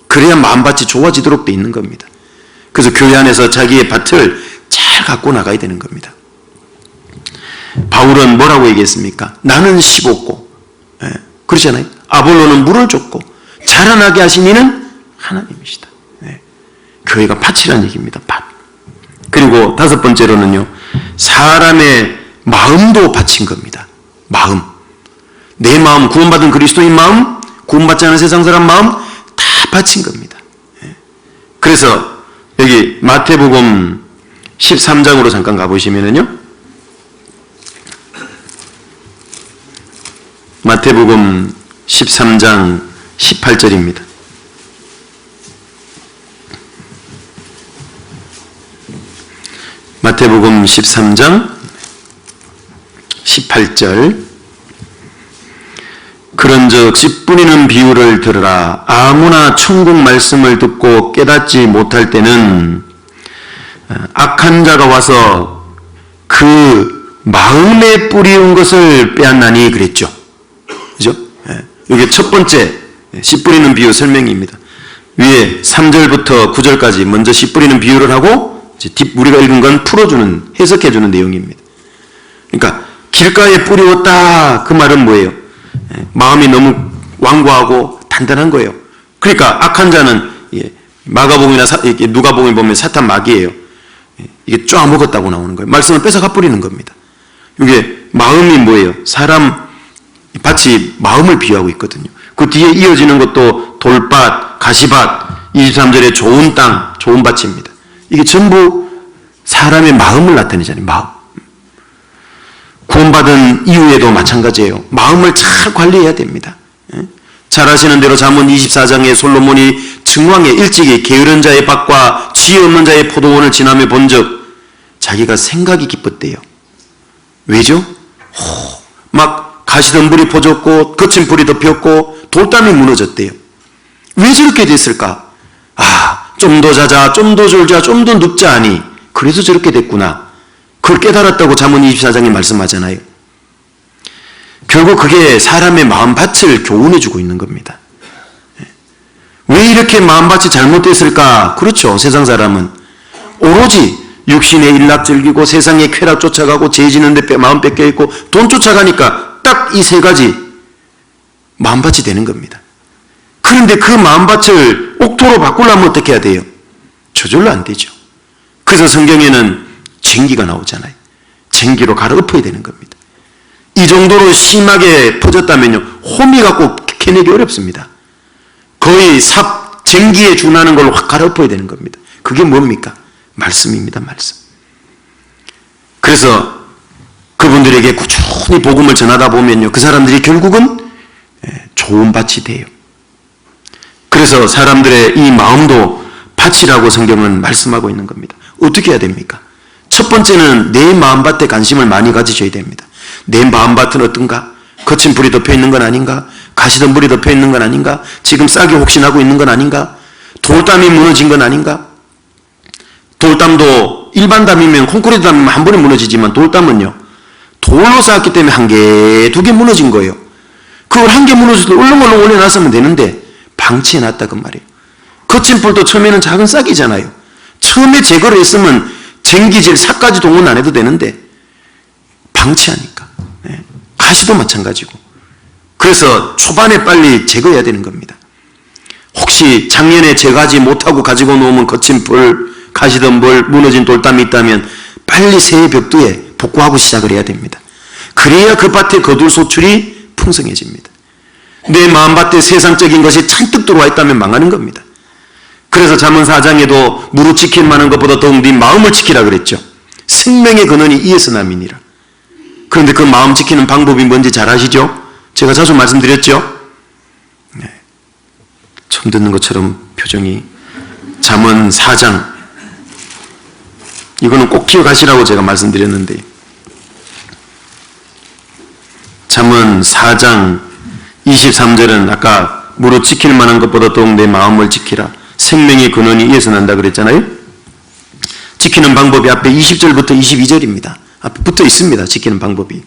그래야 마음밭이 좋아지도록 돼 있는 겁니다. 그래서 교회 안에서 자기의 밭을 잘 갖고 나가야 되는 겁니다. 바울은 뭐라고 얘기했습니까? 나는 심었고, 그렇잖아요. 아볼로는 물을 줬고, 자라나게 하신 이는 하나님이시다. 교회가 밭이라는 얘기입니다. 밭. 그리고 다섯 번째로는요, 사람의 마음도 밭인 겁니다. 마음. 내 마음, 구원받은 그리스도인 마음, 구원받지 않은 세상 사람 마음, 다 밭인 겁니다. 그래서 여기 마태복음 13장으로 잠깐 가보시면은요, 마태복음 13장 18절입니다. 마태복음 13장 18절. 그런즉 씨 뿌리는 비유를 들으라. 아무나 천국 말씀을 듣고 깨닫지 못할 때는 악한 자가 와서 그 마음에 뿌리운 것을 빼앗나니 그랬죠. 그죠? 이게 첫 번째 씨 뿌리는 비유 설명입니다. 위에 3절부터 9절까지 먼저 씨 뿌리는 비유를 하고 이제 우리가 읽은 건 풀어주는, 해석해주는 내용입니다. 그러니까 길가에 뿌리웠다 그 말은 뭐예요? 마음이 너무 완고하고 단단한 거예요. 그러니까 악한 자는 마가복음이나 누가복음에 보면 사탄 마귀예요. 이게 쫙 먹었다고 나오는 거예요. 말씀을 뺏어가 버리는 겁니다. 이게 마음이 뭐예요? 사람 밭이 마음을 비유하고 있거든요. 그 뒤에 이어지는 것도 돌밭, 가시밭, 23절에 좋은 땅, 좋은 밭입니다. 이게 전부 사람의 마음을 나타내잖아요. 마음. 구원받은 이후에도 마찬가지예요. 마음을 잘 관리해야 됩니다. 잘 아시는 대로 잠언 24장에 솔로몬이 증왕에 일찍이 게으른 자의 밭과 지혜 없는 자의 포도원을 지나며 본즉 자기가 생각이 기뻤대요. 왜죠? 막 가시덤불이 퍼졌고 거친 불이 덮였고 돌담이 무너졌대요. 왜 저렇게 됐을까? 좀 더 자자, 좀 더 졸자, 좀 더 눕자 하니 그래서 저렇게 됐구나. 그걸 깨달았다고 잠언 24장에 말씀하잖아요. 결국 그게 사람의 마음밭을 교훈해주고 있는 겁니다. 왜 이렇게 마음밭이 잘못됐을까? 그렇죠. 세상 사람은 오로지 육신의 일락 즐기고 세상의 쾌락 쫓아가고 죄 지는 데 마음 뺏겨있고 돈 쫓아가니까 딱 이 세 가지 마음밭이 되는 겁니다. 그런데 그 마음밭을 옥토로 바꾸려면 어떻게 해야 돼요? 저절로 안 되죠. 그래서 성경에는 쟁기가 나오잖아요. 쟁기로 갈아엎어야 되는 겁니다. 이 정도로 심하게 퍼졌다면요, 호미 갖고 캐내기 어렵습니다. 거의 쟁기에 준하는 걸로 확 갈아엎어야 되는 겁니다. 그게 뭡니까? 말씀입니다. 말씀. 그래서 그분들에게 꾸준히 복음을 전하다 보면요, 그 사람들이 결국은 좋은 밭이 돼요. 그래서 사람들의 이 마음도 밭이라고 성경은 말씀하고 있는 겁니다. 어떻게 해야 됩니까? 첫 번째는 내 마음밭에 관심을 많이 가지셔야 됩니다. 내 마음밭은 어떤가? 거친 불이 덮여있는 건 아닌가? 가시덤불이 덮여있는 건 아닌가? 지금 싹이 혹신하고 있는 건 아닌가? 돌담이 무너진 건 아닌가? 돌담도 일반 담이면, 콘크리트 담이면 한 번에 무너지지만 돌담은요, 돌로 쌓았기 때문에 한 개, 두 개 무너진 거예요. 그걸 한 개 무너질 때 얼렁얼렁 올려놨으면 되는데 방치해놨다 그 말이에요. 거친 불도 처음에는 작은 싹이잖아요. 처음에 제거를 했으면 쟁기질, 삭까지 동원 안 해도 되는데 방치하니까. 가시도 마찬가지고. 그래서 초반에 빨리 제거해야 되는 겁니다. 혹시 작년에 제거하지 못하고 가지고 놓으면 거친 불, 가시덤불, 무너진 돌담이 있다면 빨리 새 벽두에 복구하고 시작을 해야 됩니다. 그래야 그 밭에 거둘 소출이 풍성해집니다. 내 마음밭에 세상적인 것이 잔뜩 들어와 있다면 망하는 겁니다. 그래서 잠언 4장에도 무릇 지킬 만한 것보다 더욱 네 마음을 지키라 그랬죠. 생명의 근원이 이에서 남이니라. 그런데 그 마음 지키는 방법이 뭔지 잘 아시죠? 제가 자주 말씀드렸죠? 처음 듣는 것처럼 표정이. 잠언 4장, 이거는 꼭 기억하시라고 제가 말씀드렸는데, 잠언 4장 23절은 아까 무릇 지킬 만한 것보다 더욱 내 마음을 지키라. 생명의 근원이 이에서 난다 그랬잖아요. 지키는 방법이 앞에 20절부터 22절입니다. 앞에 붙어 있습니다. 지키는 방법이.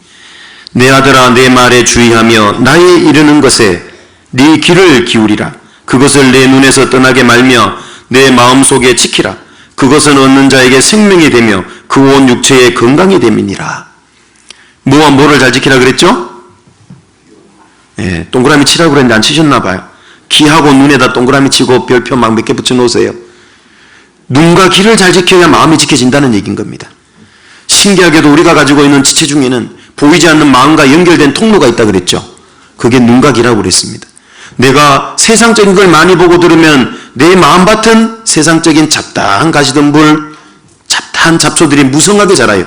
내 아들아, 내 말에 주의하며 나의 이르는 것에 네 귀를 기울이라. 그것을 내 눈에서 떠나게 말며 내 마음속에 지키라. 그것은 얻는 자에게 생명이 되며 그 온 육체의 건강이 됨이니라. 뭐와 뭐를 잘 지키라 그랬죠? 동그라미 치라고 그랬는데 안 치셨나 봐요. 귀하고 눈에다 동그라미 치고 별표 막 몇 개 붙여 놓으세요. 눈과 귀를 잘 지켜야 마음이 지켜진다는 얘기인 겁니다. 신기하게도 우리가 가지고 있는 지체 중에는 보이지 않는 마음과 연결된 통로가 있다 그랬죠. 그게 눈과 귀라고 그랬습니다. 내가 세상적인 걸 많이 보고 들으면 내 마음밭은 세상적인 잡다한 가시덤불, 잡다한 잡초들이 무성하게 자라요.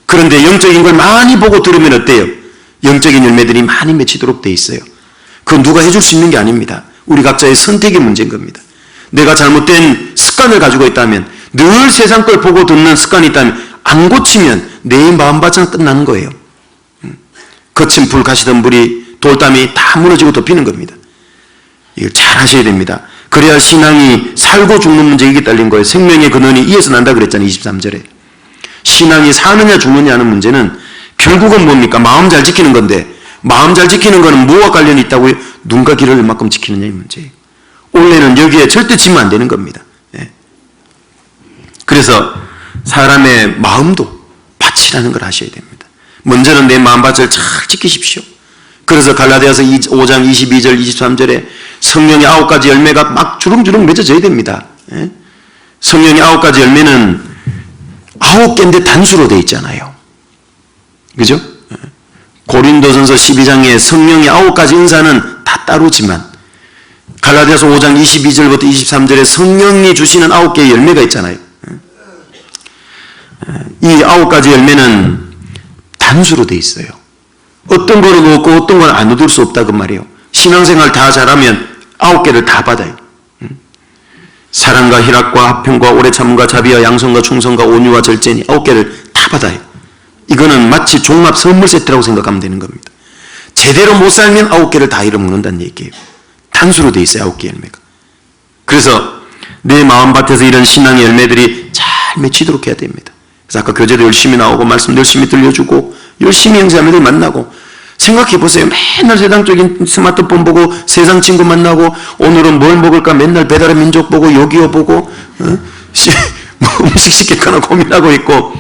그런데 영적인 걸 많이 보고 들으면 어때요? 영적인 열매들이 많이 맺히도록 돼 있어요. 그건 누가 해줄 수 있는 게 아닙니다. 우리 각자의 선택의 문제인 겁니다. 내가 잘못된 습관을 가지고 있다면, 늘 세상 걸 보고 듣는 습관이 있다면 안 고치면 내 마음밭은 끝나는 거예요. 거친 불, 가시덤불이, 돌담이 다 무너지고 덮이는 겁니다. 이걸 잘 하셔야 됩니다. 그래야 신앙이 살고 죽는 문제에 이게 딸린 거예요. 생명의 근원이 이에서 난다 그랬잖아요. 23절에. 신앙이 사느냐 죽느냐 하는 문제는 결국은 뭡니까? 마음 잘 지키는 건데, 마음 잘 지키는 거는 뭐와 관련이 있다고요? 눈과 귀를 얼마큼 지키느냐 이 문제예요. 원래는 여기에 절대 지면 안 되는 겁니다. 그래서 사람의 마음도 밭이라는 걸 아셔야 됩니다. 먼저는 내 마음밭을 잘 지키십시오. 그래서 갈라디아서 5장 22절 23절에 성령의 9가지 열매가 막 주렁주렁 맺어져야 됩니다. 예? 성령의 9가지 열매는 9개인데 단수로 되어 있잖아요. 그죠? 고린도전서 12장에 성령의 9가지 은사는 다 따르지만 갈라디아서 5장 22절부터 23절에 성령이 주시는 9개의 열매가 있잖아요. 이 9가지 열매는 단수로 되어 있어요. 어떤 거를 얻고 어떤 걸 안 얻을 수 없다 그 말이에요. 신앙생활 다 잘하면 9개를 다 받아요. 사랑과 희락과 화평과 오래 참음과 자비와 양선과 충성과 온유와 절제니 9개를 다 받아요. 이거는 마치 종합 선물 세트라고 생각하면 되는 겁니다. 제대로 못 살면 9개를 다 잃어먹는다는 얘기예요. 단수로 되어 있어요. 9개 열매가. 그래서 내 마음밭에서 이런 신앙의 열매들이 잘 맺히도록 해야 됩니다. 그래서 아까 교제도 열심히 나오고 말씀도 열심히 들려주고 열심히 형제자매들 만나고 생각해 보세요. 맨날 세상적인 스마트폰 보고 세상 친구 만나고 오늘은 뭘 먹을까 맨날 배달의 민족 보고 요기요 보고 뭐 음식 시킬까나 고민하고 있고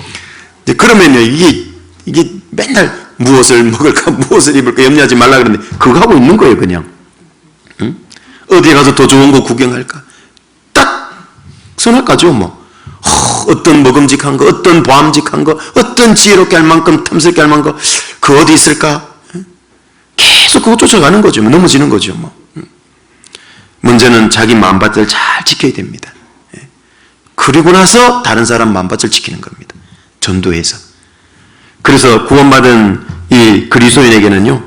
그러면요 이게 맨날 무엇을 먹을까 무엇을 입을까 염려하지 말라 그러는데 그거 하고 있는 거예요. 그냥 어디에 가서 더 좋은 거 구경할까 딱 선악가죠. 뭐 어떤 먹음직한 거 어떤 보암직한 거 어떤 지혜롭게 할 만큼 탐스럽게 할 만큼 그 어디 있을까 계속 그거 쫓아가는 거죠. 넘어지는 거죠. 문제는 자기 마음밭을 잘 지켜야 됩니다. 그리고 나서 다른 사람 마음밭을 지키는 겁니다. 전도해서. 그래서 구원받은 이 그리스도인에게는요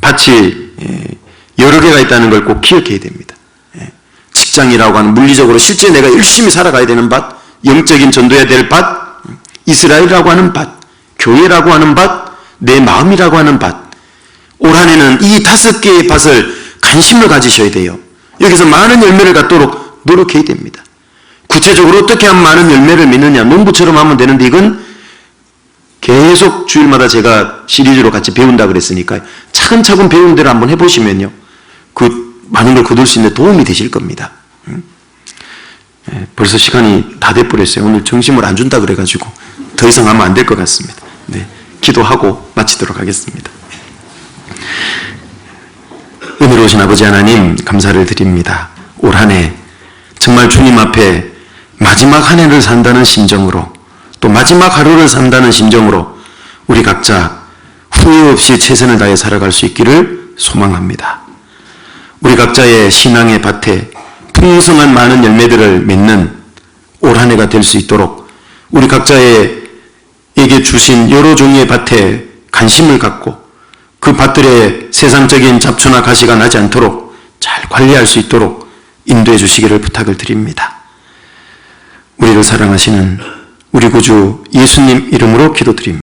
밭이 여러 개가 있다는 걸 꼭 기억해야 됩니다. 직장이라고 하는 물리적으로 실제 내가 열심히 살아가야 되는 밭, 영적인 전도해야 될 밭, 이스라엘이라고 하는 밭, 교회라고 하는 밭, 내 마음이라고 하는 밭. 올 한해는 이 5개의 밭을 관심을 가지셔야 돼요. 여기서 많은 열매를 갖도록 노력해야 됩니다. 구체적으로 어떻게 하면 많은 열매를 맺느냐 농부처럼 하면 되는데 이건 계속 주일마다 제가 시리즈로 같이 배운다 그랬으니까 차근차근 배운 대로 한번 해보시면요 그 많은 걸 거둘 수 있는 도움이 되실 겁니다. 벌써 시간이 다 돼버렸어요. 오늘 점심을 안 준다 그래가지고 더 이상 하면 안 될 것 같습니다. 네, 기도하고 마치도록 하겠습니다. 은혜로우신 아버지 하나님 감사를 드립니다. 올 한 해 정말 주님 앞에 마지막 한 해를 산다는 심정으로 또 마지막 하루를 산다는 심정으로 우리 각자 후회 없이 최선을 다해 살아갈 수 있기를 소망합니다. 우리 각자의 신앙의 밭에 풍성한 많은 열매들을 맺는 올 한 해가 될 수 있도록 우리 각자에게 주신 여러 종류의 밭에 관심을 갖고 그 밭들의 세상적인 잡초나 가시가 나지 않도록 잘 관리할 수 있도록 인도해 주시기를 부탁을 드립니다. 우리를 사랑하시는 우리 구주 예수님 이름으로 기도드립니다.